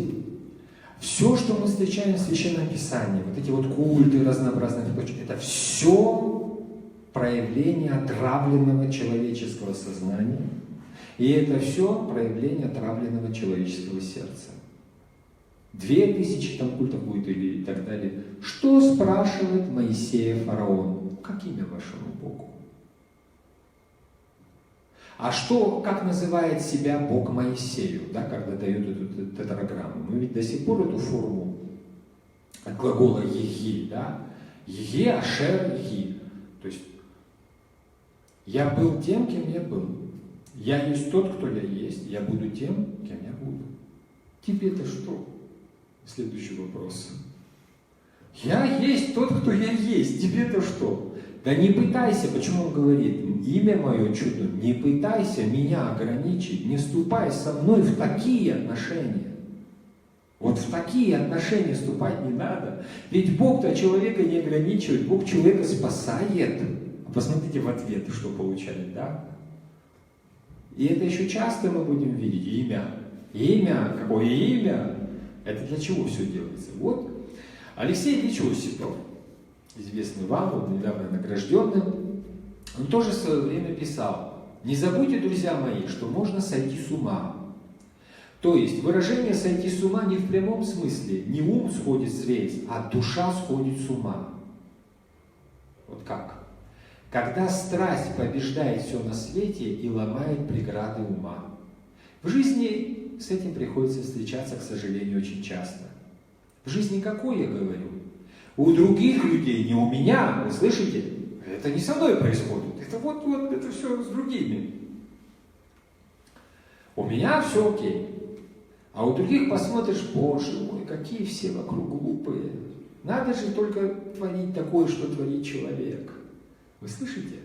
все, что мы встречаем в Священном Писании, вот эти вот культы разнообразные, это все проявление отравленного человеческого сознания, и это все проявление отравленного человеческого сердца. 2000 там культов будет или и так далее. Что спрашивает Моисея фараон? Как имя вашему Богу? А что, как называет себя Бог Моисею, да, когда дает эту тетраграмму? Мы ведь до сих пор эту форму от глагола «еги», да? «Еги», «ашер», «еги». То есть, я был тем, кем я был. Я есть тот, кто я есть. Я буду тем, кем я буду. Тебе-то что? Следующий вопрос. Я есть тот, кто я есть. Тебе-то что? Да не пытайся, почему он говорит, имя мое чудо, не пытайся меня ограничить, не вступай со мной в такие отношения. Вот в такие отношения вступать не надо. Ведь Бог-то человека не ограничивает, Бог человека спасает. Посмотрите в ответ, что получает, да? И это еще часто мы будем видеть имя. Имя, какое имя? Это для чего все делается? Вот Алексей Ильич Осипов, известный вам, вот недавно награжденным, он тоже в свое время писал: не забудьте, друзья мои, что можно сойти с ума. То есть выражение «сойти с ума» не в прямом смысле, не ум сходит с рельс, а душа сходит с ума. Вот как? Когда страсть побеждает все на свете и ломает преграды ума. В жизни с этим приходится встречаться, к сожалению, очень часто. В жизни какой, я говорю? У других людей, не у меня, вы слышите? Это не со мной происходит, это вот это все с другими. У меня все окей. А у других посмотришь, боже мой, какие все вокруг глупые. Надо же только творить такое, что творит человек. Вы слышите,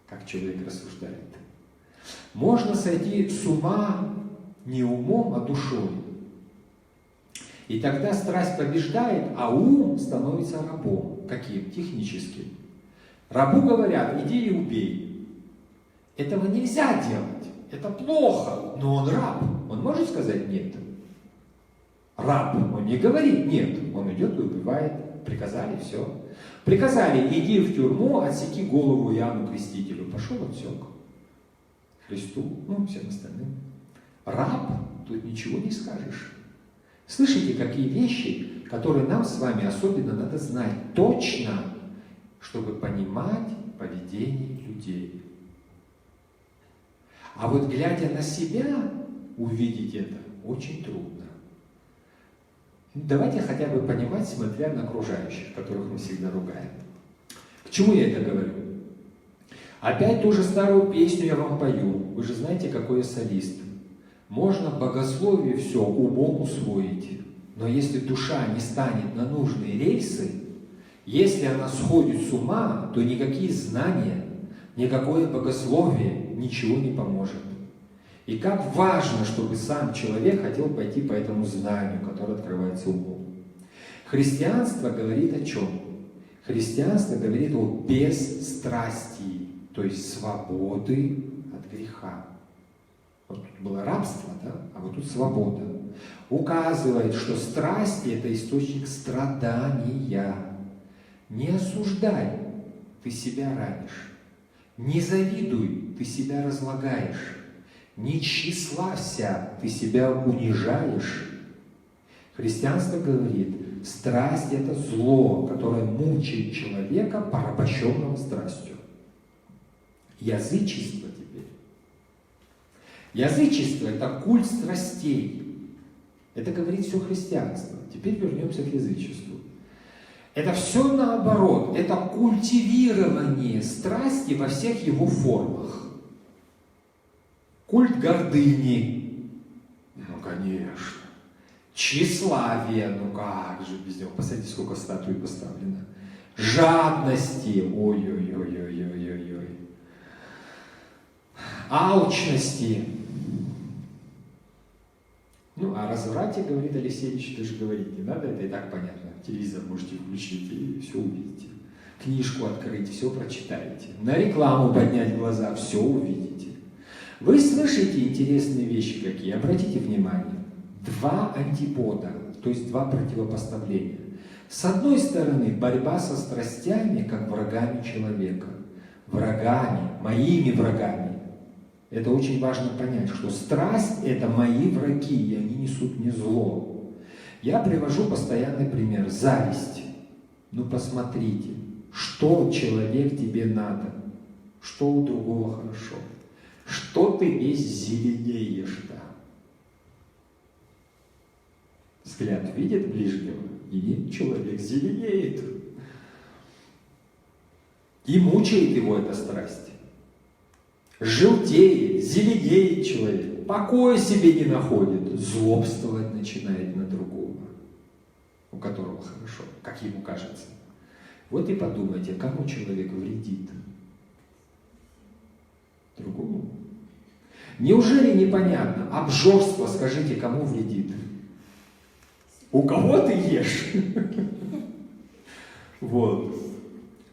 как человек рассуждает? Можно сойти с ума не умом, а душой. И тогда страсть побеждает, а ум становится рабом. Каким? Техническим. Рабу говорят, иди и убей. Этого нельзя делать. это плохо, но он раб. Он может сказать нет? Раб, он не говорит нет. Он идет и убивает. Приказали, все. Приказали, иди в тюрьму, отсеки голову Иоанну Крестителю. Пошел, отсек. Христу, всем остальным. Раб, тут ничего не скажешь. Слышите, какие вещи, которые нам с вами особенно надо знать точно, чтобы понимать поведение людей. А вот глядя на себя, увидеть это очень трудно. Давайте хотя бы понимать, смотря на окружающих, которых мы всегда ругаем. К чему я это говорю? Опять ту же старую песню я вам пою. Вы же знаете, какой я солист. Можно богословие все умом усвоить, но если душа не станет на нужные рельсы, если она сходит с ума, то никакие знания, никакое богословие ничего не поможет. И как важно, чтобы сам человек хотел пойти по этому знанию, которое открывается умом. Христианство говорит о чем? Христианство говорит о бесстрастии, то есть свободы от греха. Вот тут было рабство, да? А вот тут свобода. Указывает, что страсть – это источник страдания. Не осуждай, ты себя ранишь. Не завидуй, ты себя разлагаешь. Не тщеславься, ты себя унижаешь. Христианство говорит, страсть – это зло, которое мучает человека, порабощенного страстью. Язычество теперь. Язычество – это культ страстей. Это говорит все христианство. Теперь вернемся к язычеству. Это все наоборот. Это культивирование страсти во всех его формах. Культ гордыни. Конечно. Тщеславие. Как же без него. Посмотрите, сколько статуй поставлено. Жадности. Ой-ой-ой-ой-ой-ой-ой. Алчности. О разврате, говорит Алексей Ильич, даже говорить не надо, это и так понятно. Телевизор можете включить и все увидите. Книжку открыть, все прочитаете. На рекламу поднять глаза, все увидите. Вы слышите интересные вещи какие? Обратите внимание. Два антипода, то есть два противопоставления. С одной стороны, борьба со страстями, как врагами человека. Врагами, моими врагами. Это очень важно понять, что страсть – это мои враги, и они несут мне зло. Я привожу постоянный пример – зависть. Посмотрите, что человек тебе надо, что у другого хорошо, что ты весь зеленеешь-то. Взгляд видит ближнего, и человек зеленеет. И мучает его эта страсть. Желтеет, зеленеет человек, покоя себе не находит, злобствовать начинает на другого, у которого хорошо, как ему кажется. Вот и подумайте, кому человек вредит? Другому. Неужели непонятно? Обжорство, скажите, кому вредит? У кого ты ешь? Вот.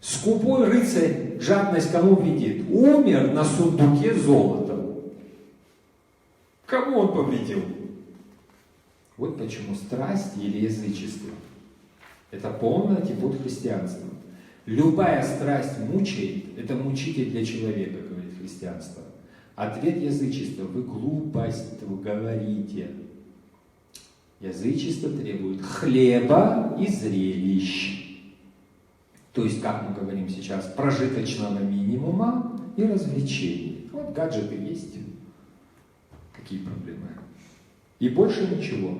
Скупой рыцарь, жадность кому вредит? Умер на сундуке золота. Кому он повредил? Вот почему страсть или язычество – это полный антипод христианства. Любая страсть мучает – это мучитель для человека, говорит христианство. Ответ язычества – вы глупость говорите. Язычество требует хлеба и зрелищ. То есть, как мы говорим сейчас, прожиточного минимума и развлечений. Вот гаджеты есть. Какие проблемы? И больше ничего.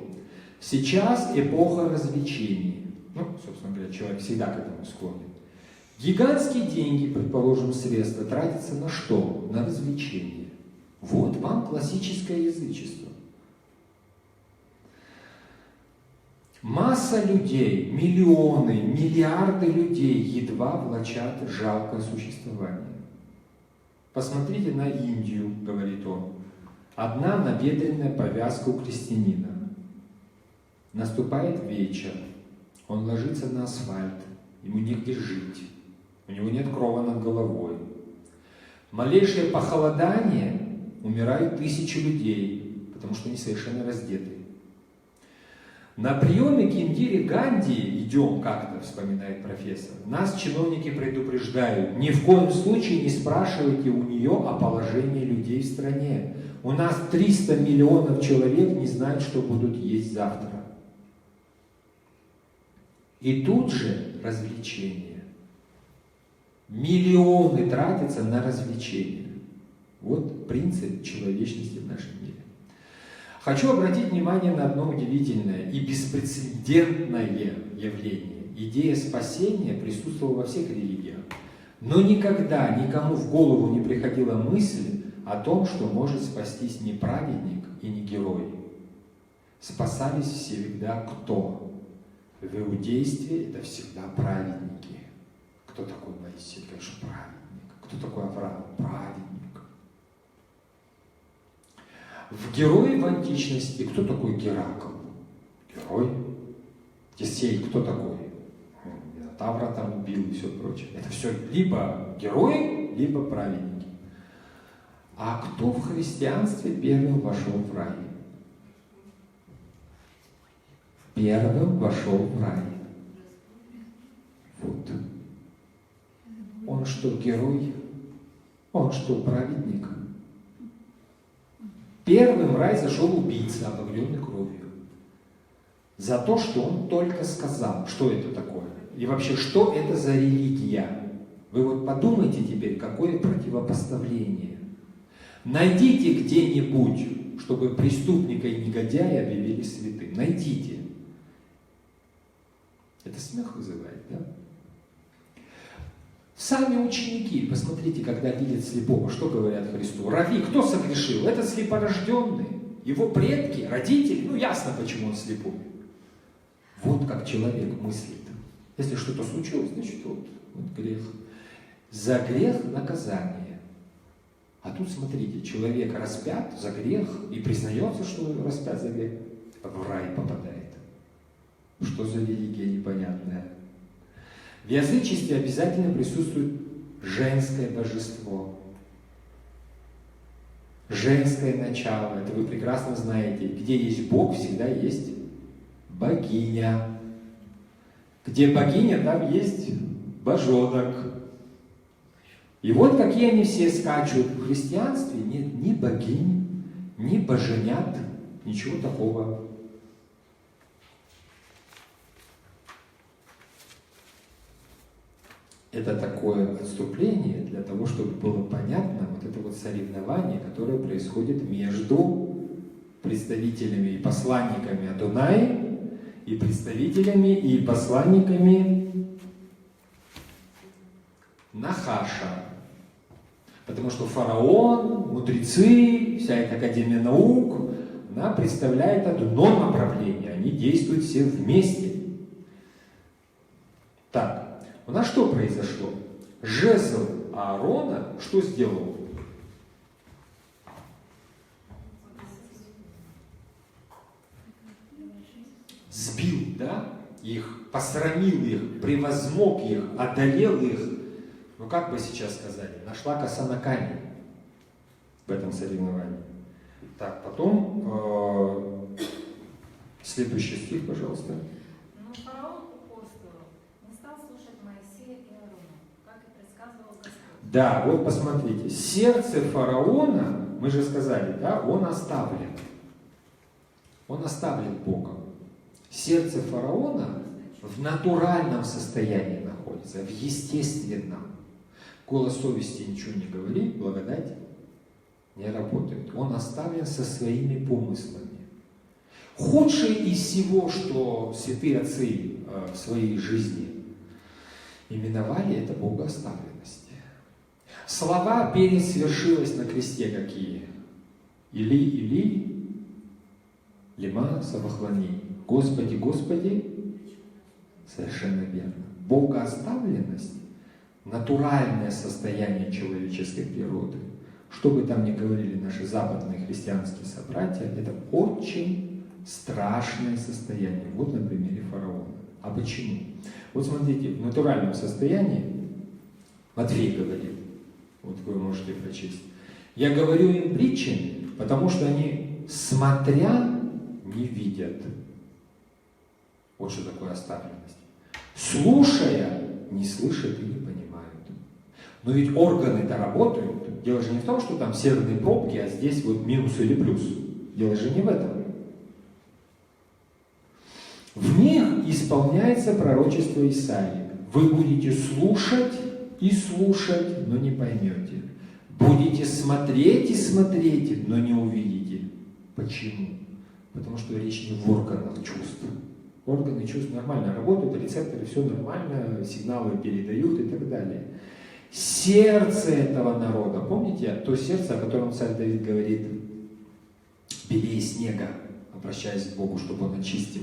Сейчас эпоха развлечений. Собственно говоря, человек всегда к этому склонен. Гигантские деньги, предположим, средства тратятся на что? На развлечения. Вот вам классическое язычество. Масса людей, миллионы, миллиарды людей едва влачат жалкое существование. Посмотрите на Индию, говорит он. Одна набедренная повязка у крестьянина. Наступает вечер, он ложится на асфальт, ему негде жить, у него нет крова над головой. Малейшее похолодание, умирают тысячи людей, потому что они совершенно раздеты. На приеме к Индире Ганди идем как-то, вспоминает профессор. Нас чиновники предупреждают, ни в коем случае не спрашивайте у нее о положении людей в стране. У нас 300 миллионов человек не знают, что будут есть завтра. И тут же развлечения. Миллионы тратятся на развлечения. Вот принцип человечности в нашем мире. Хочу обратить внимание на одно удивительное и беспрецедентное явление. Идея спасения присутствовала во всех религиях. Но никогда никому в голову не приходила мысль о том, что может спастись не праведник и не герой. Спасались всегда кто? В иудействе это всегда праведники. Кто такой Моисей? Конечно, праведник. Кто такой Авраам? Праведник. В герое в античности кто такой Геракл? Герой. Тесей кто такой? Минотавра там убил и все прочее. Это все либо герои, либо праведники. А кто в христианстве первым вошел в рай? Первым вошел в рай. Вот. Он что, герой? Он что, праведник? Первым в рай зашел убийца, обогренный кровью. За то, что он только сказал, что это такое. И вообще, что это за религия? Вы вот подумайте теперь, какое противопоставление. Найдите где-нибудь, чтобы преступника и негодяя объявили святым. Найдите. Это смех вызывает, да? Сами ученики, посмотрите, когда видят слепого, что говорят Христу? Рави, кто согрешил? Это слепорожденный. Его предки, родители, ясно, почему он слепой. Вот как человек мыслит. Если что-то случилось, значит вот грех. За грех наказание. А тут, смотрите, человек распят за грех и признается, что распят за грех, в рай попадает. Что за религия непонятная? В язычестве обязательно присутствует женское божество. Женское начало. Это вы прекрасно знаете. Где есть Бог, всегда есть богиня. Где богиня, там есть божонок. И вот какие они все скачут. В христианстве нет ни богинь, ни боженят, ничего такого. Это такое отступление для того, чтобы было понятно вот это вот соревнование, которое происходит между представителями и посланниками Адонай и представителями и посланниками Нахаша. Потому что фараон, мудрецы, вся эта Академия наук, она представляет одно направление. Они действуют все вместе. Так. У нас что произошло? Жезл Аарона что сделал? Сбил, да? Их, посрамил их, превозмог их, одолел их. Как бы сейчас сказали, нашла коса на камень в этом соревновании. Так, потом следующий стих, пожалуйста. Да, вот посмотрите, сердце фараона, мы же сказали, да, он оставлен. Он оставлен Богом. Сердце фараона в натуральном состоянии находится, в естественном. Голос совести ничего не говорит, благодать не работает. Он оставлен со своими помыслами. Худшее из всего, что святые отцы в своей жизни именовали, это богооставленность. Слова «перед свершилось на кресте» какие? Или, или, лема сабахлани. Господи, Господи, совершенно верно. Богооставленность, натуральное состояние человеческой природы, что бы там ни говорили наши западные христианские собратья, это очень страшное состояние. Вот на примере фараона. А почему? Вот смотрите, в натуральном состоянии Матфей говорит, вот вы можете прочесть. Я говорю им притчами, потому что они, смотря, не видят. Вот что такое оставленность. Слушая, не слышат и не понимают. Но ведь органы-то работают. Дело же не в том, что там северные пробки, а здесь вот минус или плюс. Дело же не в этом. В них исполняется пророчество Исаии. Вы будете слушать и слушать, но не поймете. Будете смотреть и смотреть, но не увидите. Почему? Потому что речь не в органах чувств. Органы чувств нормально работают, рецепторы, все нормально, сигналы передают и так далее. Сердце этого народа, помните, то сердце, о котором царь Давид говорит, белее снега, обращаясь к Богу, чтобы он очистил.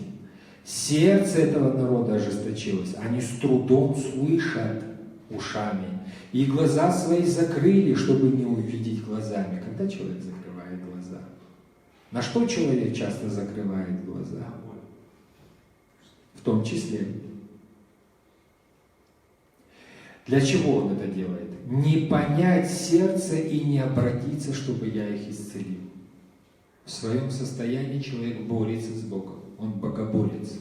Сердце этого народа ожесточилось, они с трудом слышат ушами, и глаза свои закрыли, чтобы не увидеть глазами. Когда человек закрывает глаза? На что человек часто закрывает глаза? В том числе. Для чего он это делает? Не понять сердце и не обратиться, чтобы я их исцелил. В своем состоянии человек борется с Богом. Он богоборец.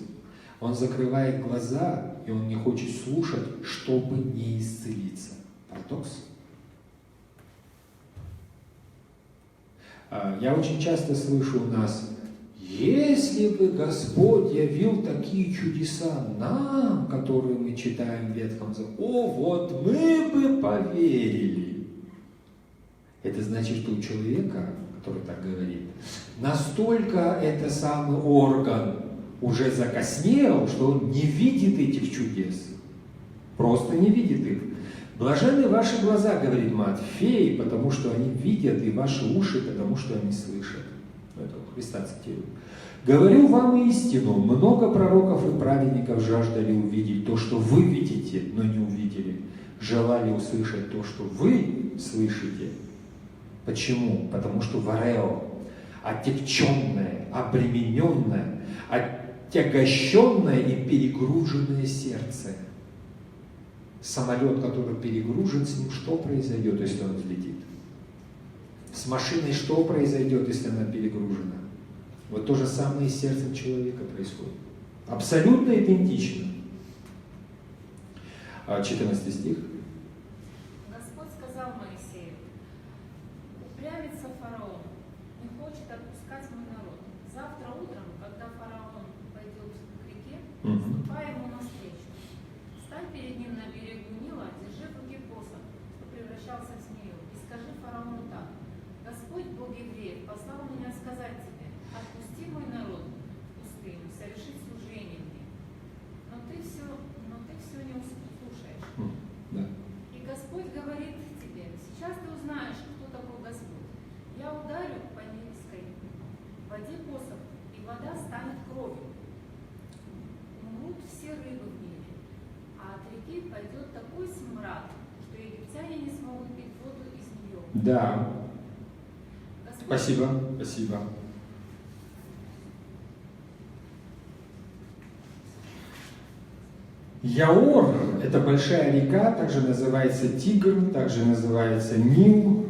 Он закрывает глаза, и он не хочет слушать, чтобы не исцелиться. Парадокс. Я очень часто слышу у нас: если бы Господь явил такие чудеса нам, которые мы читаем в Ветхом Завете, вот мы бы поверили. Это значит, что у человека, который так говорит, настолько это самый орган уже закоснел, что он не видит этих чудес. Просто не видит их. Блаженны ваши глаза, говорит Матфей, потому что они видят, и ваши уши, потому что они слышат. Это Христа цитирует. Говорю вам истину, много пророков и праведников жаждали увидеть то, что вы видите, но не увидели. Желали услышать то, что вы слышите. Почему? Потому что варео, отягченное, обремененное, отягощенное и перегруженное сердце. Самолет, который перегружен, с ним что произойдет, если он взлетит? С машиной что произойдет, если она перегружена? Вот то же самое и с сердцем человека происходит. Абсолютно идентично. 14 стих. Господь сказал Моисею: упрямится фараон, не хочет отпускать мой народ. Завтра утром, когда фараон пойдет к реке, ступай ему навстречу. Стань перед ним на берегу Нила, держи в руке посох, что превращался в змею, и скажи фараону так: Господь, Бог евреев, послал меня сказать тебе: отпусти мой народ в пустыню, совершить служение мне. Но ты все не слушаешь. Да. И Господь говорит тебе: сейчас ты узнаешь, кто такой Господь. Я ударю по Нильской воде посох, и вода станет кровью. Умрут все рыбы в мире, а от реки пойдет такой смрад, что египтяне не смогут пить воду из нее. Да. Господь... Спасибо. Яор – это большая река, также называется Тигр, также называется Нил.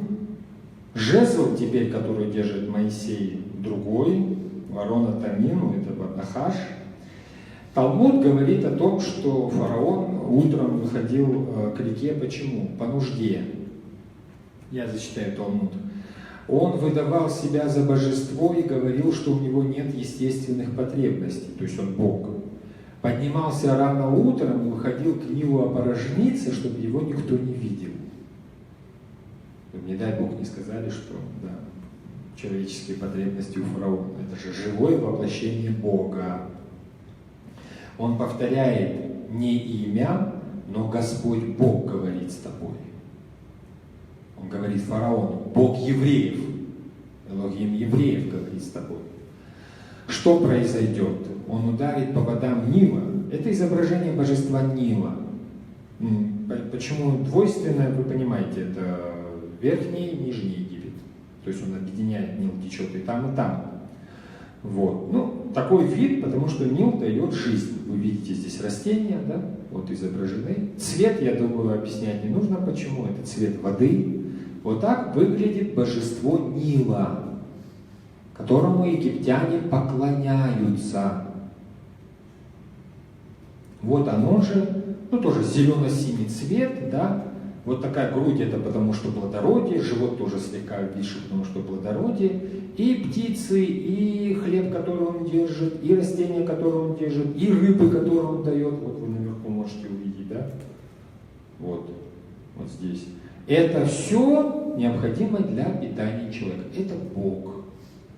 Жезл теперь, который держит Моисей, другой, ворона Тамину, это Нахаш. Талмуд говорит о том, что фараон утром выходил к реке. Почему? По нужде. Я зачитаю Талмуд. Он выдавал себя за божество и говорил, что у него нет естественных потребностей, то есть он Бог. Поднимался рано утром и выходил к Нилу опорожниться, чтобы его никто не видел. Не дай Бог не сказали, что да, человеческие потребности у фараона. Это же живое воплощение Бога. Он повторяет не имя, но Господь Бог говорит с тобой. Он говорит фараону: Бог евреев, Элохим евреев говорит с тобой. Что произойдет? Он ударит по водам Нила. Это изображение божества Нила. Почему двойственное, вы понимаете, это верхний и нижний Египет. То есть он объединяет, Нил течет и там, и там. Вот. Ну, такой вид, потому что Нил дает жизнь. Вы видите здесь растения, да, вот изображены. Цвет, я думаю, объяснять не нужно, почему. Это цвет воды. Вот так выглядит божество Нила, которому египтяне поклоняются. Вот оно же, ну тоже зелено-синий цвет, да. Вот такая грудь, это потому что плодородие, живот тоже слегка обвисший, потому что плодородие. И птицы, и хлеб, который он держит, и растения, которые он держит, и рыбы, которые он дает. Вот вы наверху можете увидеть, да? Вот здесь. Это все необходимо для питания человека. Это Бог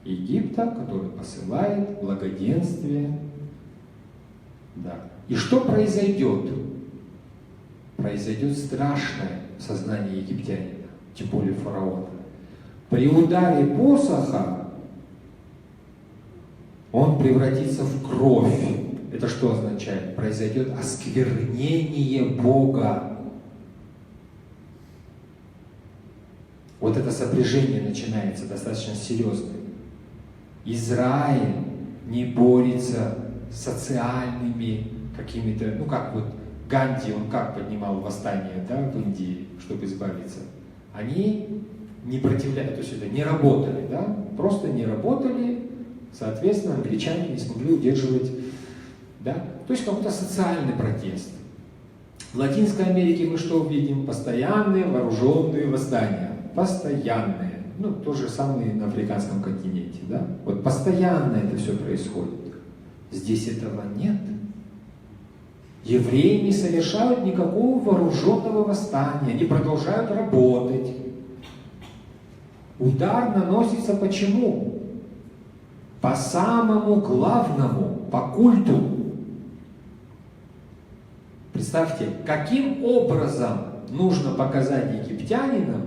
Египта, который посылает благоденствие. Да. И что произойдет? Произойдет страшное в сознании египтянина, тем более фараона. При ударе посоха он превратится в кровь. Это что означает? Произойдет осквернение Бога. Вот это сопряжение начинается достаточно серьезное. Израиль не борется с социальными какими-то, ну как вот Ганди, он как поднимал восстание, да, в Индии, чтобы избавиться. Они не противляли, то есть это не работали, да, просто не работали, соответственно, англичане не смогли удерживать, да, то есть какой-то социальный протест. В Латинской Америке мы что увидим? Постоянные вооруженные восстания, постоянные, ну, то же самое и на африканском континенте, да, вот постоянно это все происходит. Здесь этого нет. Евреи не совершают никакого вооруженного восстания, они продолжают работать. Удар наносится почему? По самому главному, по культу. Представьте, каким образом нужно показать египтянинам,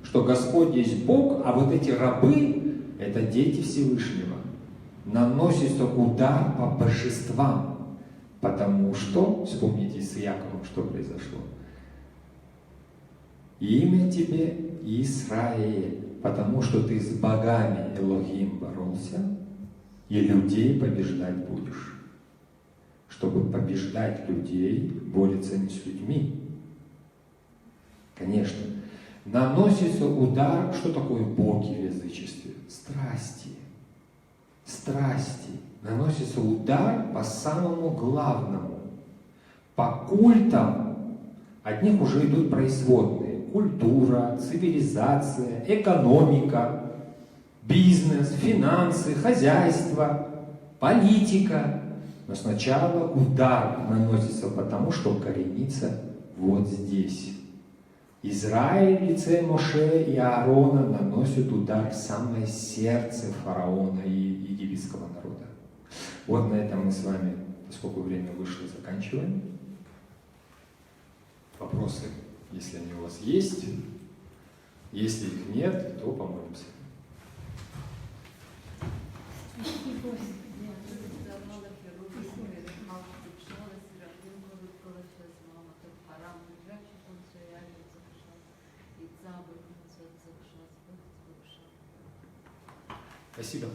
что Господь есть Бог, а вот эти рабы – это дети Всевышнего. Наносится удар по божествам. Потому что, вспомните с Яковом, что произошло. Имя тебе Израиль, потому что ты с богами Элохим боролся, и людей побеждать будешь. Чтобы побеждать людей, борется не с людьми. Конечно. Наносится удар, что такое боги в язычестве? Страсти. Страсти. Наносится удар по самому главному. По культам от них уже идут производные. Культура, цивилизация, экономика, бизнес, финансы, хозяйство, политика. Но сначала удар наносится потому, что коренится вот здесь. Израиль в лице Моше и Аарона наносит удар в самое сердце фараона и египетского народа. Вот на этом мы с вами, поскольку время вышло, заканчиваем. Вопросы, если они у вас есть. Если их нет, то помолимся. Спасибо.